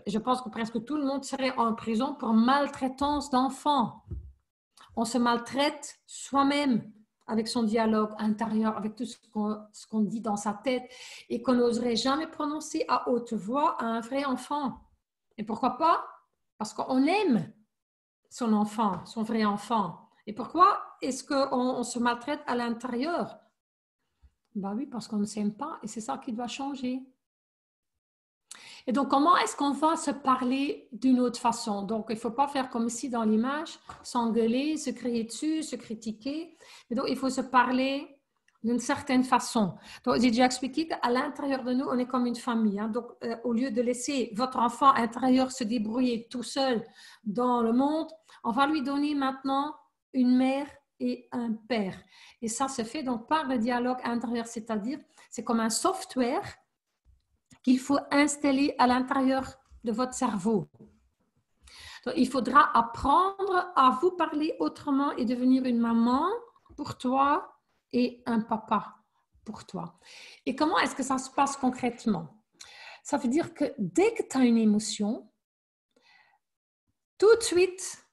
Je pense que presque tout le monde serait en prison pour maltraitance d'enfants. On se maltraite soi-même avec son dialogue intérieur, avec tout ce qu'on dit dans sa tête et qu'on n'oserait jamais prononcer à haute voix à un vrai enfant. Et pourquoi pas? Parce qu'on aime son enfant, son vrai enfant. Et pourquoi est-ce qu'on se maltraite à l'intérieur? Ben oui, parce qu'on ne s'aime pas et c'est ça qui doit changer. Et donc, comment est-ce qu'on va se parler d'une autre façon? Donc, il ne faut pas faire comme ici dans l'image, s'engueuler, se crier dessus, se critiquer. Mais donc, il faut se parler d'une certaine façon. Donc, j'ai déjà expliqué qu'à l'intérieur de nous, on est comme une famille. Hein. Donc, au lieu de laisser votre enfant intérieur se débrouiller tout seul dans le monde, on va lui donner maintenant une mère et un père. Et ça se fait donc par le dialogue intérieur, c'est-à-dire, c'est comme un software qu'il faut installer à l'intérieur de votre cerveau. Donc, il faudra apprendre à vous parler autrement et devenir une maman pour toi et un papa pour toi. Et comment est-ce que ça se passe concrètement? Ça veut dire que dès que tu as une émotion, tout de suite,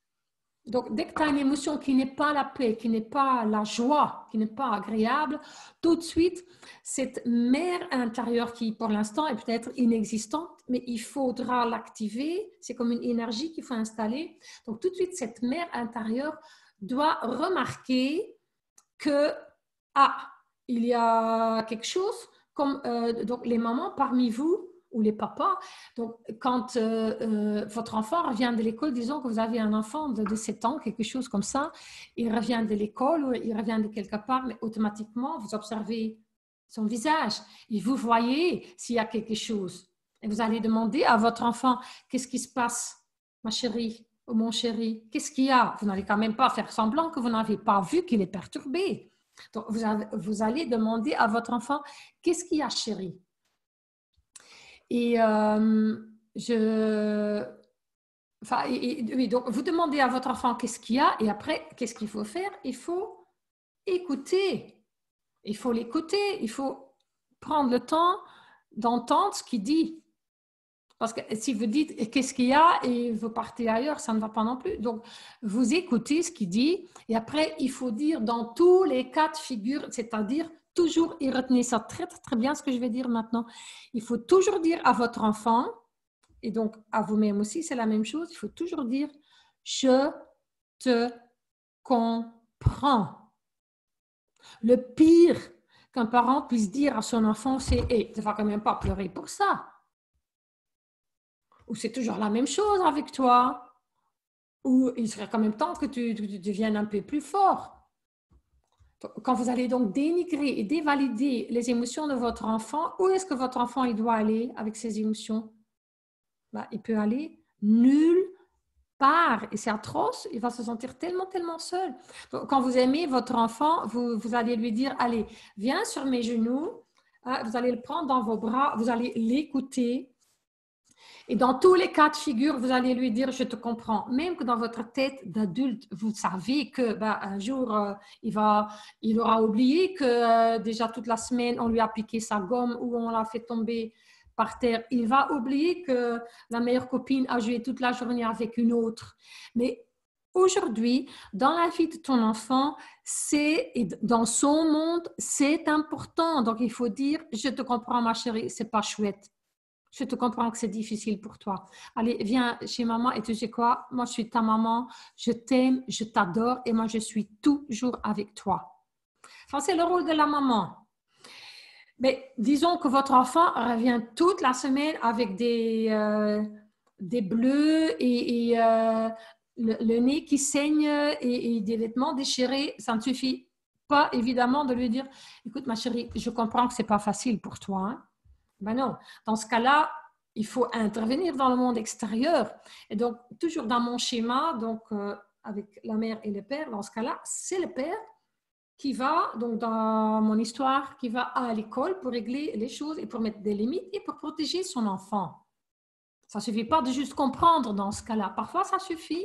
donc dès que tu as une émotion qui n'est pas la paix, qui n'est pas la joie, qui n'est pas agréable, tout de suite, cette mère intérieure qui pour l'instant est peut-être inexistante, mais il faudra l'activer, c'est comme une énergie qu'il faut installer. Donc tout de suite, cette mère intérieure doit remarquer que, il y a quelque chose, comme donc les mamans parmi vous, ou les papas. Donc, quand votre enfant revient de l'école, disons que vous avez un enfant de 7 ans, quelque chose comme ça, il revient de l'école ou il revient de quelque part, mais automatiquement, vous observez son visage et vous voyez s'il y a quelque chose. Et vous allez demander à votre enfant, qu'est-ce qui se passe, ma chérie ou mon chéri? Qu'est-ce qu'il y a? Vous n'allez quand même pas faire semblant que vous n'avez pas vu qu'il est perturbé. Donc, vous allez demander à votre enfant, qu'est-ce qu'il y a, chérie? Et oui, donc vous demandez à votre enfant qu'est-ce qu'il y a et après, qu'est-ce qu'il faut faire? Il faut écouter. Il faut l'écouter. Il faut prendre le temps d'entendre ce qu'il dit. Parce que si vous dites qu'est-ce qu'il y a et vous partez ailleurs, ça ne va pas non plus. Donc, vous écoutez ce qu'il dit et après, il faut dire dans tous les cas de figure, c'est-à-dire toujours, et retenez ça très, très, très bien ce que je vais dire maintenant, il faut toujours dire à votre enfant, et donc à vous-même aussi, c'est la même chose, il faut toujours dire « je te comprends ». Le pire qu'un parent puisse dire à son enfant, c'est « hey, tu ne vas quand même pas pleurer pour ça ». Ou c'est toujours la même chose avec toi. Ou il serait quand même temps que tu deviennes un peu plus fort. Quand vous allez donc dénigrer et dévalider les émotions de votre enfant, où est-ce que votre enfant il doit aller avec ses émotions? Ben, il peut aller nulle part. Et c'est atroce, il va se sentir tellement, tellement seul. Donc, quand vous aimez votre enfant, vous allez lui dire, allez, viens sur mes genoux, vous allez le prendre dans vos bras, vous allez l'écouter. Et dans tous les cas de figure, vous allez lui dire, je te comprends. Même que dans votre tête d'adulte, vous savez que un jour, il aura oublié que déjà toute la semaine, on lui a piqué sa gomme ou on l'a fait tomber par terre. Il va oublier que la meilleure copine a joué toute la journée avec une autre. Mais aujourd'hui, dans la vie de ton enfant, et dans son monde, c'est important. Donc, il faut dire, je te comprends ma chérie, c'est pas chouette. Je te comprends que c'est difficile pour toi. Allez, viens chez maman et tu sais quoi? Moi, je suis ta maman, je t'aime, je t'adore et moi, je suis toujours avec toi. Enfin, c'est le rôle de la maman. Mais disons que votre enfant revient toute la semaine avec des bleus et le nez qui saigne et des vêtements déchirés. Ça ne suffit pas, évidemment, de lui dire, écoute, ma chérie, je comprends que ce n'est pas facile pour toi, hein? Ben non, dans ce cas-là, il faut intervenir dans le monde extérieur. Et donc, toujours dans mon schéma, donc avec la mère et le père, dans ce cas-là, c'est le père qui va, donc dans mon histoire, qui va à l'école pour régler les choses et pour mettre des limites et pour protéger son enfant. Ça ne suffit pas de juste comprendre dans ce cas-là. Parfois, ça suffit,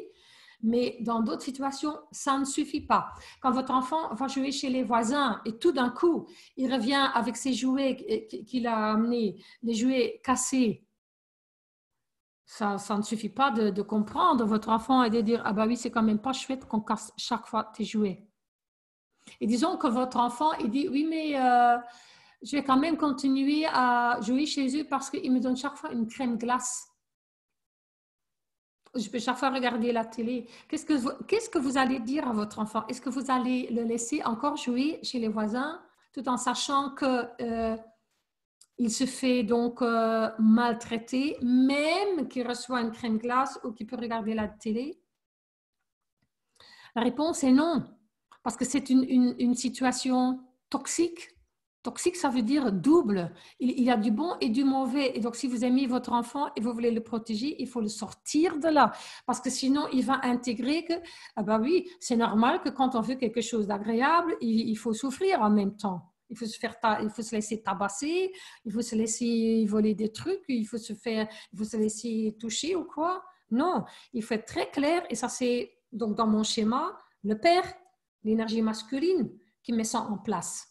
Mais dans d'autres situations, ça ne suffit pas. Quand votre enfant va jouer chez les voisins et tout d'un coup, il revient avec ses jouets qu'il a amenés, les jouets cassés, ça ne suffit pas de comprendre votre enfant et de dire « Ah bah oui, c'est quand même pas chouette qu'on casse chaque fois tes jouets. » Et disons que votre enfant, il dit « Oui, mais je vais quand même continuer à jouer chez eux parce qu'ils me donnent chaque fois une crème glace. Je peux chaque fois regarder la télé. » Qu'est-ce que vous allez dire à votre enfant? Est-ce que vous allez le laisser encore jouer chez les voisins tout en sachant que il se fait donc maltraiter, même qu'il reçoit une crème glace ou qu'il peut regarder la télé? La réponse est non, parce que c'est une situation toxique. Toxique, ça veut dire double. Il y a du bon et du mauvais. Et donc, si vous aimez votre enfant et vous voulez le protéger, il faut le sortir de là. Parce que sinon, il va intégrer que, ah ben oui, c'est normal que quand on veut quelque chose d'agréable, il faut souffrir en même temps. Il faut se laisser tabasser, il faut se laisser voler des trucs, il faut se laisser toucher ou quoi. Non, il faut être très clair. Et ça, c'est donc dans mon schéma, le père, l'énergie masculine qui met ça en place.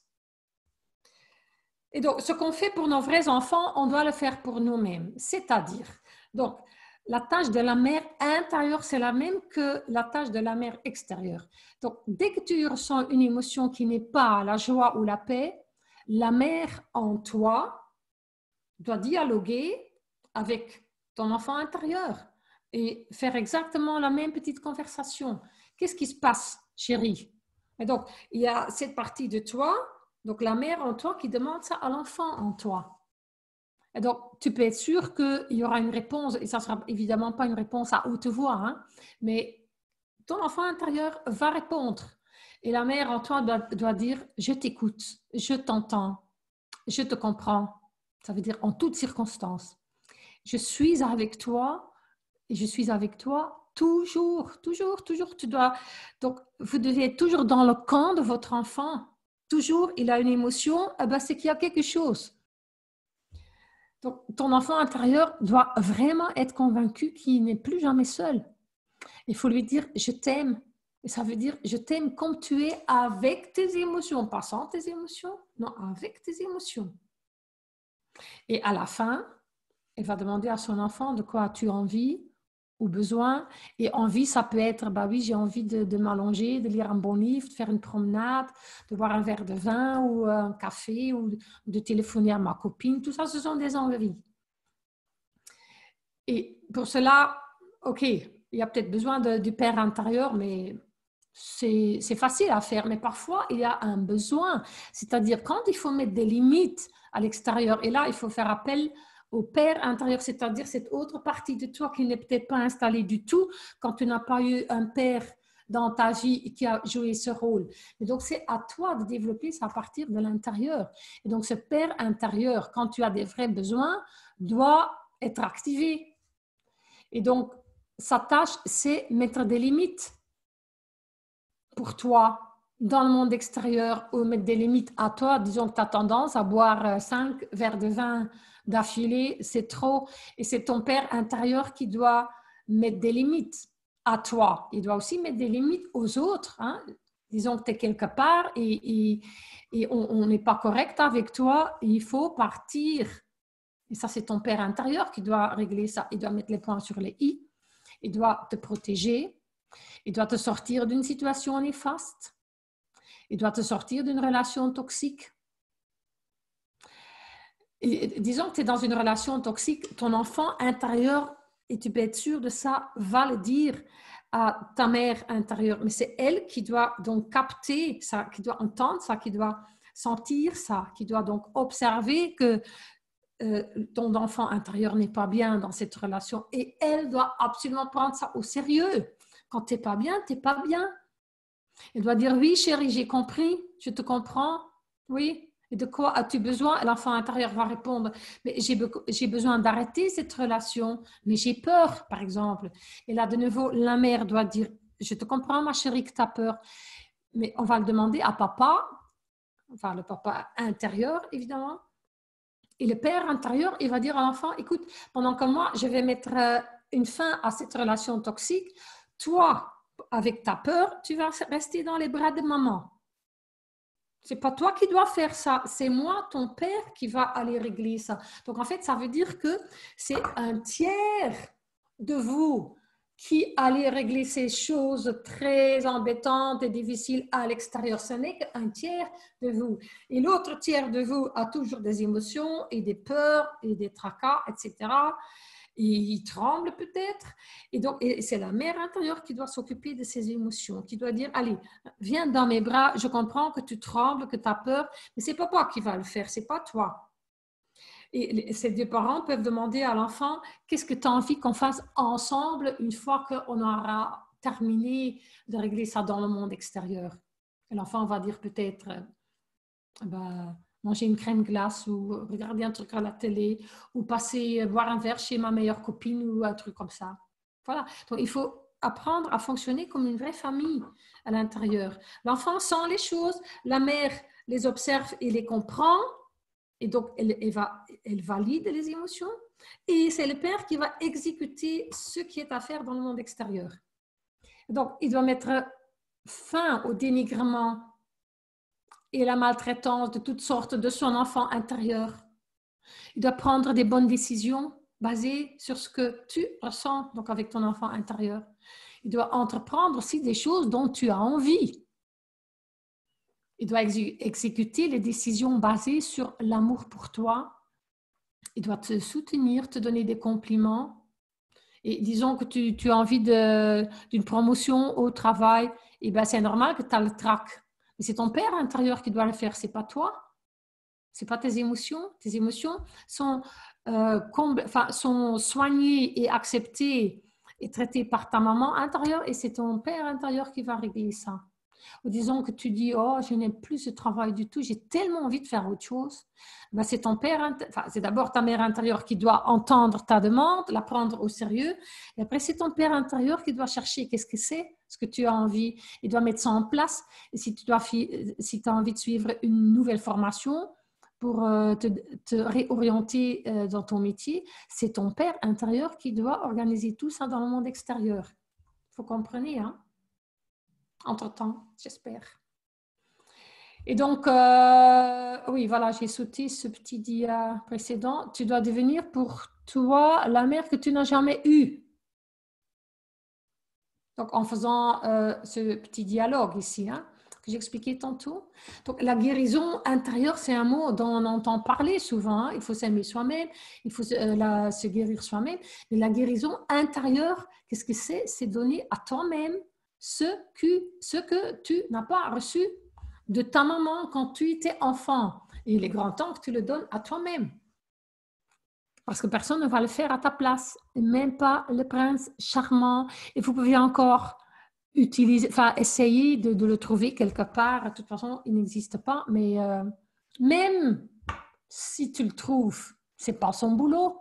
Et donc, ce qu'on fait pour nos vrais enfants, on doit le faire pour nous-mêmes. C'est-à-dire, donc, la tâche de la mère intérieure, c'est la même que la tâche de la mère extérieure. Donc, dès que tu ressens une émotion qui n'est pas la joie ou la paix, la mère en toi doit dialoguer avec ton enfant intérieur et faire exactement la même petite conversation. Qu'est-ce qui se passe, chérie? Et donc, il y a cette partie de toi, donc la mère en toi, qui demande ça à l'enfant en toi. Et donc, tu peux être sûr qu'il y aura une réponse, et ça ne sera évidemment pas une réponse à haute voix, hein, mais ton enfant intérieur va répondre. Et la mère en toi doit dire, je t'écoute, je t'entends, je te comprends. Ça veut dire en toutes circonstances. Je suis avec toi et je suis avec toi toujours, toujours, toujours. Donc, vous devez être toujours dans le camp de votre enfant. Toujours, il a une émotion, eh ben, c'est qu'il y a quelque chose. Donc, ton enfant intérieur doit vraiment être convaincu qu'il n'est plus jamais seul. Il faut lui dire, je t'aime. Et ça veut dire, je t'aime comme tu es avec tes émotions, pas sans tes émotions, non, avec tes émotions. Et à la fin, elle va demander à son enfant de quoi as-tu envie ou besoin. Et envie, ça peut être, bah oui, j'ai envie de m'allonger, de lire un bon livre, de faire une promenade, de boire un verre de vin ou un café ou de téléphoner à ma copine. Tout ça, ce sont des envies. Et pour cela, ok, il y a peut-être besoin du père intérieur, mais c'est facile à faire. Mais parfois, il y a un besoin. C'est-à-dire, quand il faut mettre des limites à l'extérieur, et là, il faut faire appel au père intérieur, c'est-à-dire cette autre partie de toi qui n'est peut-être pas installée du tout quand tu n'as pas eu un père dans ta vie qui a joué ce rôle. Et donc, c'est à toi de développer ça à partir de l'intérieur. Et donc, ce père intérieur, quand tu as des vrais besoins, doit être activé. Et donc, sa tâche, c'est mettre des limites pour toi dans le monde extérieur ou mettre des limites à toi. Disons que tu as tendance à boire 5 verres de vin d'affilée, c'est trop. Et c'est ton père intérieur qui doit mettre des limites à toi. Il doit aussi mettre des limites aux autres. Hein. Disons que tu es quelque part et on n'est pas correct avec toi, il faut partir. Et ça, c'est ton père intérieur qui doit régler ça. Il doit mettre les points sur les i. Il doit te protéger. Il doit te sortir d'une situation néfaste. Il doit te sortir d'une relation toxique. Et disons que tu es dans une relation toxique, ton enfant intérieur, et tu peux être sûr de ça, va le dire à ta mère intérieure. Mais c'est elle qui doit donc capter ça, qui doit entendre ça, qui doit sentir ça, qui doit donc observer que ton enfant intérieur n'est pas bien dans cette relation. Et elle doit absolument prendre ça au sérieux. Quand tu n'es pas bien, tu n'es pas bien. Elle doit dire, oui chérie, j'ai compris, je te comprends, oui. Et de quoi as-tu besoin? L'enfant intérieur va répondre, mais j'ai besoin d'arrêter cette relation, mais j'ai peur, par exemple. Et là, de nouveau, la mère doit dire, je te comprends, ma chérie, que tu as peur, mais on va le demander à papa, enfin le papa intérieur, évidemment. Et le père intérieur, il va dire à l'enfant, écoute, pendant que moi, je vais mettre une fin à cette relation toxique, toi, avec ta peur, tu vas rester dans les bras de maman. C'est pas toi qui dois faire ça, c'est moi, ton père, qui va aller régler ça. Donc, en fait, ça veut dire que c'est un tiers de vous qui allez régler ces choses très embêtantes et difficiles à l'extérieur. Ce n'est qu'un tiers de vous. Et l'autre tiers de vous a toujours des émotions et des peurs et des tracas, etc. Et il tremble peut-être. Et donc, c'est la mère intérieure qui doit s'occuper de ses émotions, qui doit dire, allez, viens dans mes bras, je comprends que tu trembles, que tu as peur, mais c'est pas moi qui va le faire, c'est pas toi. Et ces deux parents peuvent demander à l'enfant, qu'est-ce que tu as envie qu'on fasse ensemble une fois qu'on aura terminé de régler ça dans le monde extérieur? Et l'enfant va dire peut-être, manger une crème glace ou regarder un truc à la télé ou passer boire un verre chez ma meilleure copine ou un truc comme ça. Voilà. Donc, il faut apprendre à fonctionner comme une vraie famille à l'intérieur. L'enfant sent les choses, la mère les observe et les comprend. Et donc, elle valide les émotions. Et c'est le père qui va exécuter ce qui est à faire dans le monde extérieur. Donc, il doit mettre fin au dénigrement et la maltraitance de toutes sortes de son enfant intérieur. Il doit prendre des bonnes décisions basées sur ce que tu ressens, donc avec ton enfant intérieur. Il doit entreprendre aussi des choses dont tu as envie. Il doit exécuter les décisions basées sur l'amour pour toi. Il doit te soutenir, te donner des compliments. Et disons que tu as envie d'une promotion au travail, et ben c'est normal que tu as le trac. Mais c'est ton père intérieur qui doit le faire, c'est pas toi. C'est pas tes émotions. Tes émotions sont, sont soignées et acceptées et traitées par ta maman intérieure et c'est ton père intérieur qui va régler ça. Ou disons que tu dis, oh, je n'aime plus ce travail du tout, j'ai tellement envie de faire autre chose. Ben, c'est ton père, c'est d'abord ta mère intérieure qui doit entendre ta demande, la prendre au sérieux. Et après, c'est ton père intérieur qui doit chercher qu'est-ce que c'est, ce que tu as envie. Il doit mettre ça en place. Et si tu as envie de suivre une nouvelle formation pour te réorienter dans ton métier, c'est ton père intérieur qui doit organiser tout ça dans le monde extérieur. Il faut comprendre, hein? Entre-temps, j'espère. Et donc, oui, voilà, j'ai sauté ce petit dia précédent. Tu dois devenir pour toi la mère que tu n'as jamais eue. Donc, en faisant ce petit dialogue ici, hein, que j'expliquais tantôt. Donc, la guérison intérieure, c'est un mot dont on entend parler souvent. Hein. Il faut s'aimer soi-même, il faut se guérir soi-même. Mais la guérison intérieure, qu'est-ce que c'est? C'est donner à toi-même ce que tu n'as pas reçu de ta maman quand tu étais enfant. Et il est grand temps que tu le donnes à toi-même. Parce que personne ne va le faire à ta place. Même pas le prince charmant. Et vous pouvez encore essayer de le trouver quelque part. De toute façon, il n'existe pas. Mais même si tu le trouves, c'est pas son boulot.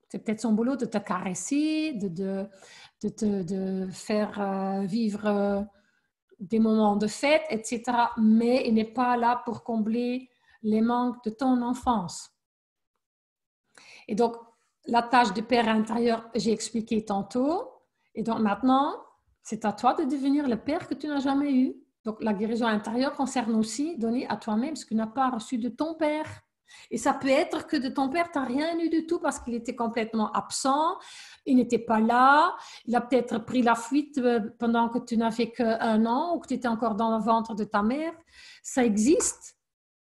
C'est peut-être son boulot de te caresser, de te faire vivre des moments de fête, etc. Mais il n'est pas là pour combler les manques de ton enfance. Et donc, la tâche de père intérieur, j'ai expliqué tantôt. Et donc, maintenant, c'est à toi de devenir le père que tu n'as jamais eu. Donc, la guérison intérieure concerne aussi donner à toi-même ce que tu n'as pas reçu de ton père. Et ça peut être que de ton père, tu n'as rien eu du tout parce qu'il était complètement absent, il n'était pas là, il a peut-être pris la fuite pendant que tu n'avais qu'1 an ou que tu étais encore dans le ventre de ta mère. Ça existe.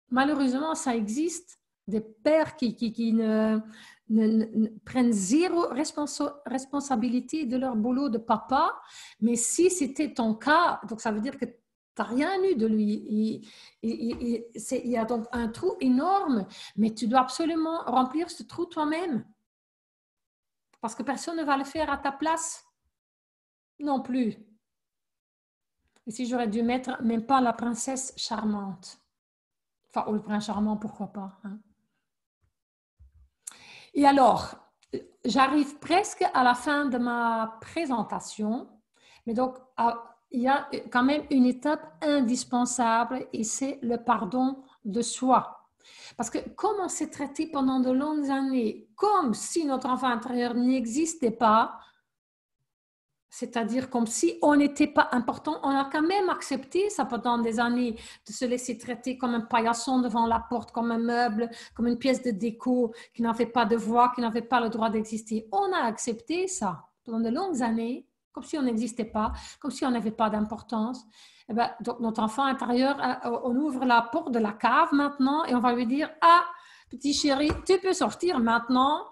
Malheureusement, ça existe. Des pères qui prennent zéro responsabilité de leur boulot de papa. Mais si c'était ton cas, donc ça veut dire que tu n'as rien eu de lui. Il y a donc un trou énorme, mais tu dois absolument remplir ce trou toi-même. Parce que personne ne va le faire à ta place non plus. Ici, j'aurais dû mettre même pas la princesse charmante. Enfin, ou le prince charmant, pourquoi pas. Hein. Et alors, j'arrive presque à la fin de ma présentation, mais donc, il y a quand même une étape indispensable et c'est le pardon de soi. Parce que comme on s'est traité pendant de longues années, comme si notre enfant intérieur n'existait pas, C'est-à-dire comme si on n'était pas important. On a quand même accepté ça pendant des années, de se laisser traiter comme un paillasson devant la porte, comme un meuble, comme une pièce de déco qui n'avait pas de voix, qui n'avait pas le droit d'exister. On a accepté ça pendant de longues années, comme si on n'existait pas, comme si on n'avait pas d'importance. Eh ben, donc notre enfant intérieur, on ouvre la porte de la cave maintenant et on va lui dire « Ah, petit chéri, tu peux sortir maintenant ».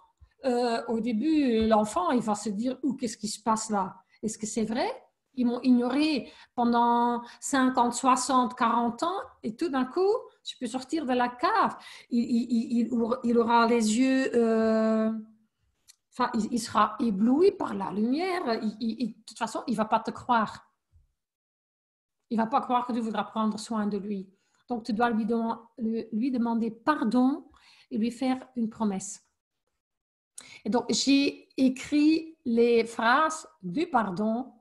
Au début, l'enfant, il va se dire « Ouh, qu'est-ce qui se passe là ?» Est-ce que c'est vrai? Ils m'ont ignoré pendant 50, 60, 40 ans et tout d'un coup, je peux sortir de la cave. Il aura les yeux, enfin, il sera ébloui par la lumière. De toute façon, il ne va pas te croire. Il ne va pas croire que tu voudras prendre soin de lui. Donc, tu dois lui demander pardon et lui faire une promesse. Et donc, j'ai écrit les phrases du pardon,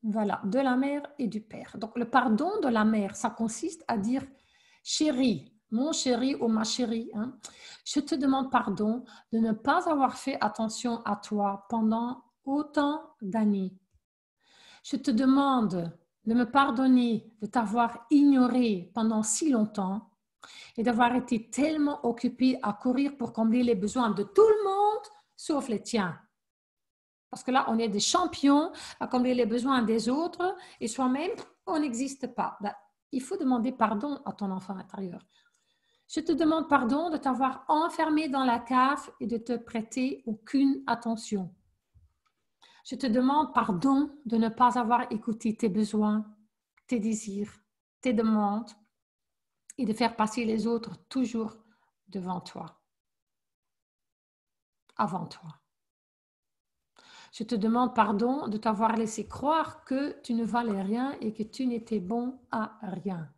voilà, de la mère et du père. Donc, le pardon de la mère, ça consiste à dire « Chérie, mon chéri ou ma chérie, hein, je te demande pardon de ne pas avoir fait attention à toi pendant autant d'années. Je te demande de me pardonner de t'avoir ignoré pendant si longtemps et d'avoir été tellement occupée à courir pour combler les besoins de tout le monde, sauf les tiens. Parce que là, on est des champions à combler les besoins des autres et soi-même, on n'existe pas. Ben, il faut demander pardon à ton enfant intérieur. Je te demande pardon de t'avoir enfermé dans la cave et de te prêter aucune attention. Je te demande pardon de ne pas avoir écouté tes besoins, tes désirs, tes demandes et de faire passer les autres toujours devant toi, avant toi. Je te demande pardon de t'avoir laissé croire que tu ne valais rien et que tu n'étais bon à rien.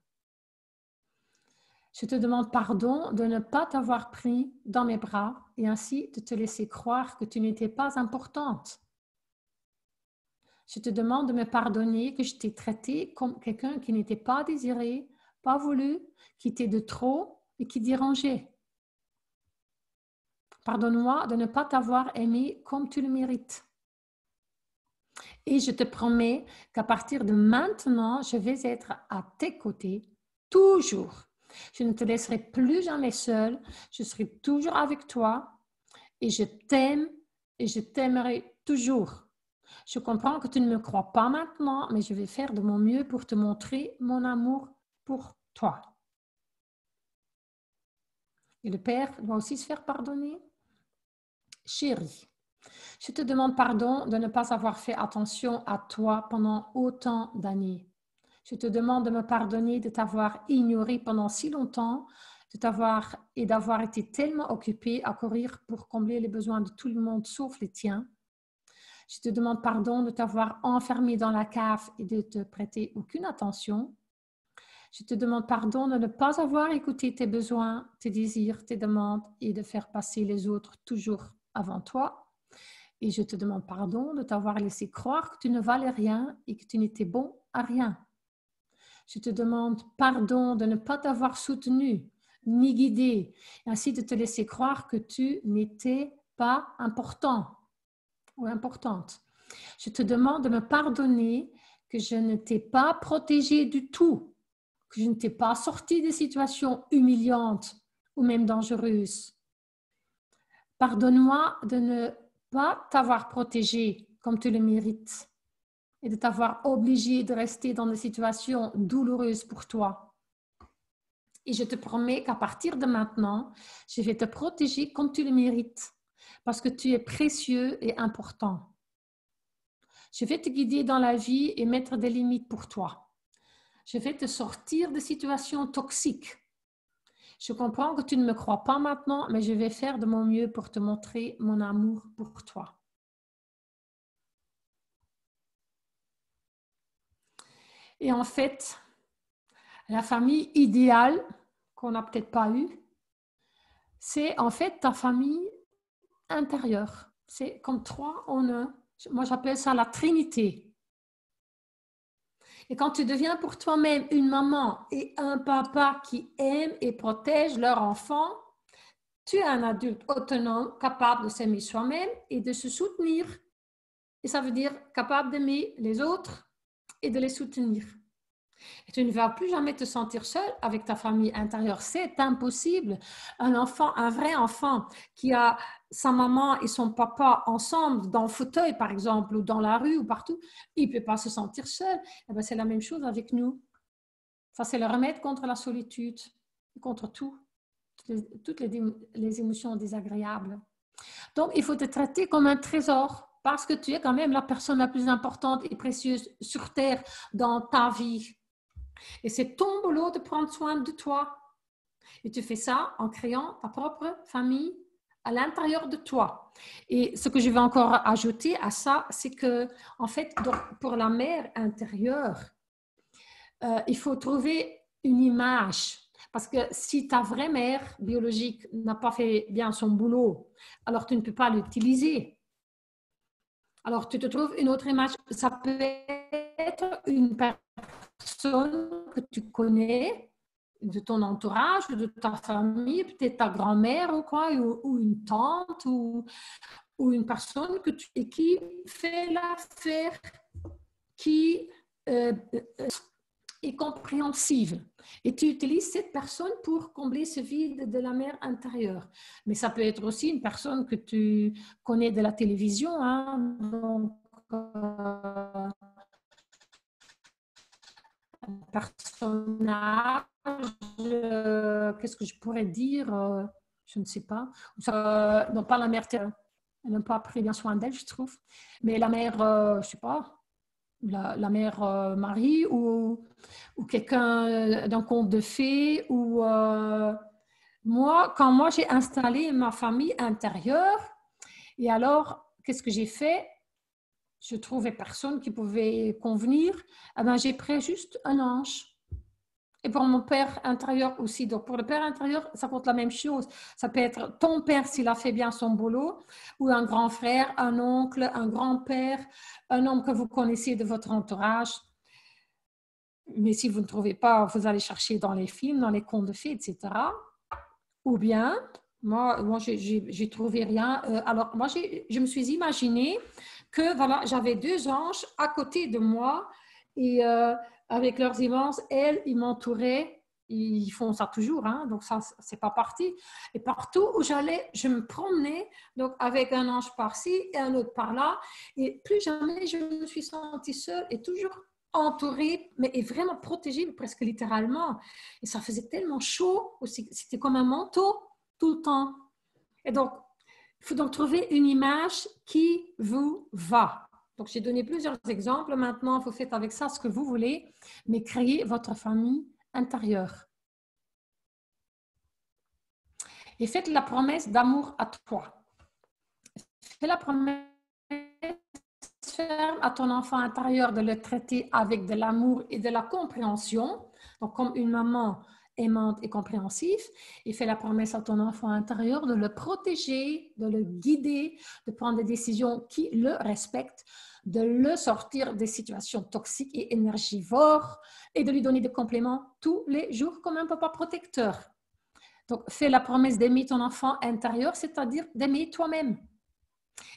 Je te demande pardon de ne pas t'avoir pris dans mes bras et ainsi de te laisser croire que tu n'étais pas importante. Je te demande de me pardonner que je t'ai traité comme quelqu'un qui n'était pas désiré, pas voulu, qui était de trop et qui dérangeait. Pardonne-moi de ne pas t'avoir aimé comme tu le mérites. Et je te promets qu'à partir de maintenant, je vais être à tes côtés, toujours. Je ne te laisserai plus jamais seule. Je serai toujours avec toi et je t'aime et je t'aimerai toujours. Je comprends que tu ne me crois pas maintenant, mais je vais faire de mon mieux pour te montrer mon amour pour toi. Et le père doit aussi se faire pardonner. Chérie, je te demande pardon de ne pas avoir fait attention à toi pendant autant d'années. Je te demande de me pardonner de t'avoir ignoré pendant si longtemps, d'avoir été tellement occupée à courir pour combler les besoins de tout le monde sauf les tiens. Je te demande pardon de t'avoir enfermé dans la cave et de te prêter aucune attention. Je te demande pardon de ne pas avoir écouté tes besoins, tes désirs, tes demandes et de faire passer les autres toujours avant toi. Et je te demande pardon de t'avoir laissé croire que tu ne valais rien et que tu n'étais bon à rien. Je te demande pardon de ne pas t'avoir soutenu ni guidé, ainsi de te laisser croire que tu n'étais pas important ou importante. Je te demande de me pardonner que je ne t'ai pas protégée du tout, que je ne t'ai pas sorti des situations humiliantes ou même dangereuses. Pardonne-moi de ne pas t'avoir protégée comme tu le mérites et de t'avoir obligée de rester dans des situations douloureuses pour toi. Et je te promets qu'à partir de maintenant, je vais te protéger comme tu le mérites parce que tu es précieux et important. Je vais te guider dans la vie et mettre des limites pour toi. Je vais te sortir de situations toxiques. Je comprends que tu ne me crois pas maintenant, mais je vais faire de mon mieux pour te montrer mon amour pour toi. Et en fait, la famille idéale, qu'on n'a peut-être pas eue, c'est en fait ta famille intérieure. C'est comme trois en un. Moi, j'appelle ça la Trinité. Et quand tu deviens pour toi-même une maman et un papa qui aiment et protègent leur enfant, tu es un adulte autonome, capable de s'aimer soi-même et de se soutenir. Et ça veut dire capable d'aimer les autres et de les soutenir. Et tu ne vas plus jamais te sentir seul avec ta famille intérieure. C'est impossible. Un enfant, un vrai enfant qui a sa maman et son papa ensemble dans le fauteuil, par exemple, ou dans la rue ou partout, il ne peut pas se sentir seul. Eh bien, c'est la même chose avec nous. Ça, c'est le remède contre la solitude, contre tout, toutes les émotions désagréables. Donc, il faut te traiter comme un trésor parce que tu es quand même la personne la plus importante et précieuse sur Terre dans ta vie. Et c'est ton boulot de prendre soin de toi. Et tu fais ça en créant ta propre famille à l'intérieur de toi. Et ce que je vais encore ajouter à ça, c'est que, en fait, donc, pour la mère intérieure, il faut trouver une image. Parce que si ta vraie mère biologique n'a pas fait bien son boulot, alors tu ne peux pas l'utiliser. Alors tu te trouves une autre image. Ça peut être une personne que tu connais, de ton entourage, de ta famille, peut-être ta grand-mère ou quoi, ou une tante, ou une personne qui fait l'affaire, qui est compréhensive. Et tu utilises cette personne pour combler ce vide de la mère intérieure. Mais ça peut être aussi une personne que tu connais de la télévision, hein, donc un personnage, qu'est-ce que je pourrais dire, je ne sais pas. Non, pas la mère, elle n'a pas pris bien soin d'elle, je trouve. Mais la mère, je ne sais pas, la mère Marie ou quelqu'un d'un conte de fées. Ou moi, quand moi j'ai installé ma famille intérieure, et alors, qu'est-ce que j'ai fait? Je trouvais personne qui pouvait convenir. Eh ben, j'ai pris juste un ange. Et pour mon père intérieur aussi. Donc, pour le père intérieur, ça compte la même chose. Ça peut être ton père s'il a fait bien son boulot, ou un grand frère, un oncle, un grand-père, un homme que vous connaissez de votre entourage. Mais si vous ne trouvez pas, vous allez chercher dans les films, dans les contes de fées, etc. Ou bien, moi j'ai trouvé rien. Alors, moi, je me suis imaginé que voilà, j'avais deux anges à côté de moi et avec leurs immenses ailes, ils m'entouraient. Ils font ça toujours, hein, donc ça, c'est pas parti. Et partout où j'allais, je me promenais donc avec un ange par-ci et un autre par-là. Et plus jamais je me suis sentie seule et toujours entourée, mais et vraiment protégée, presque littéralement. Et ça faisait tellement chaud aussi. C'était comme un manteau tout le temps. Et donc, il faut donc trouver une image qui vous va. Donc, j'ai donné plusieurs exemples. Maintenant, vous faites avec ça ce que vous voulez, mais créez votre famille intérieure. Et faites la promesse d'amour à toi. Fais la promesse ferme à ton enfant intérieur de le traiter avec de l'amour et de la compréhension. Donc, comme une maman aimante et compréhensive, et fais la promesse à ton enfant intérieur de le protéger, de le guider, de prendre des décisions qui le respectent, de le sortir des situations toxiques et énergivores et de lui donner des compléments tous les jours comme un papa protecteur. Donc, fais la promesse d'aimer ton enfant intérieur, c'est-à-dire d'aimer toi-même.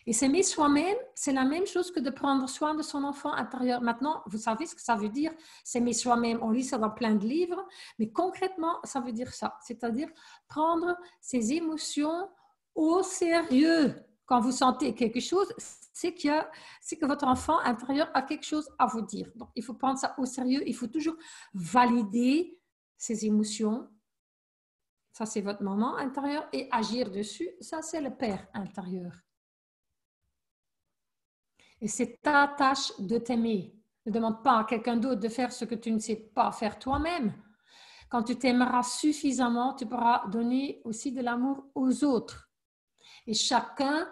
Et s'aimer soi-même, c'est la même chose que de prendre soin de son enfant intérieur. Maintenant, vous savez ce que ça veut dire, s'aimer soi-même. On lit ça dans plein de livres, mais concrètement, ça veut dire ça. C'est-à-dire prendre ses émotions au sérieux. Quand vous sentez quelque chose, c'est que votre enfant intérieur a quelque chose à vous dire. Donc, il faut prendre ça au sérieux. Il faut toujours valider ses émotions. Ça, c'est votre maman intérieur. Et agir dessus, ça, c'est le père intérieur. Et c'est ta tâche de t'aimer. Ne demande pas à quelqu'un d'autre de faire ce que tu ne sais pas faire toi-même. Quand tu t'aimeras suffisamment, tu pourras donner aussi de l'amour aux autres. Et chacun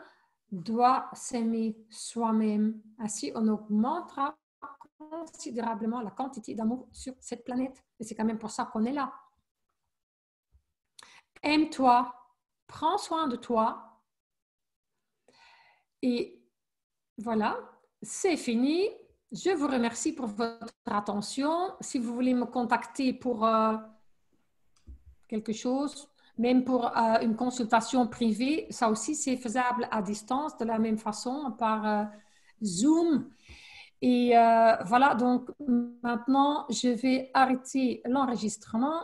doit s'aimer soi-même. Ainsi, on augmentera considérablement la quantité d'amour sur cette planète. Et c'est quand même pour ça qu'on est là. Aime-toi, prends soin de toi. Et voilà, c'est fini. Je vous remercie pour votre attention. Si vous voulez me contacter pour quelque chose, même pour une consultation privée, ça aussi c'est faisable à distance de la même façon par Zoom. Et voilà, donc maintenant, je vais arrêter l'enregistrement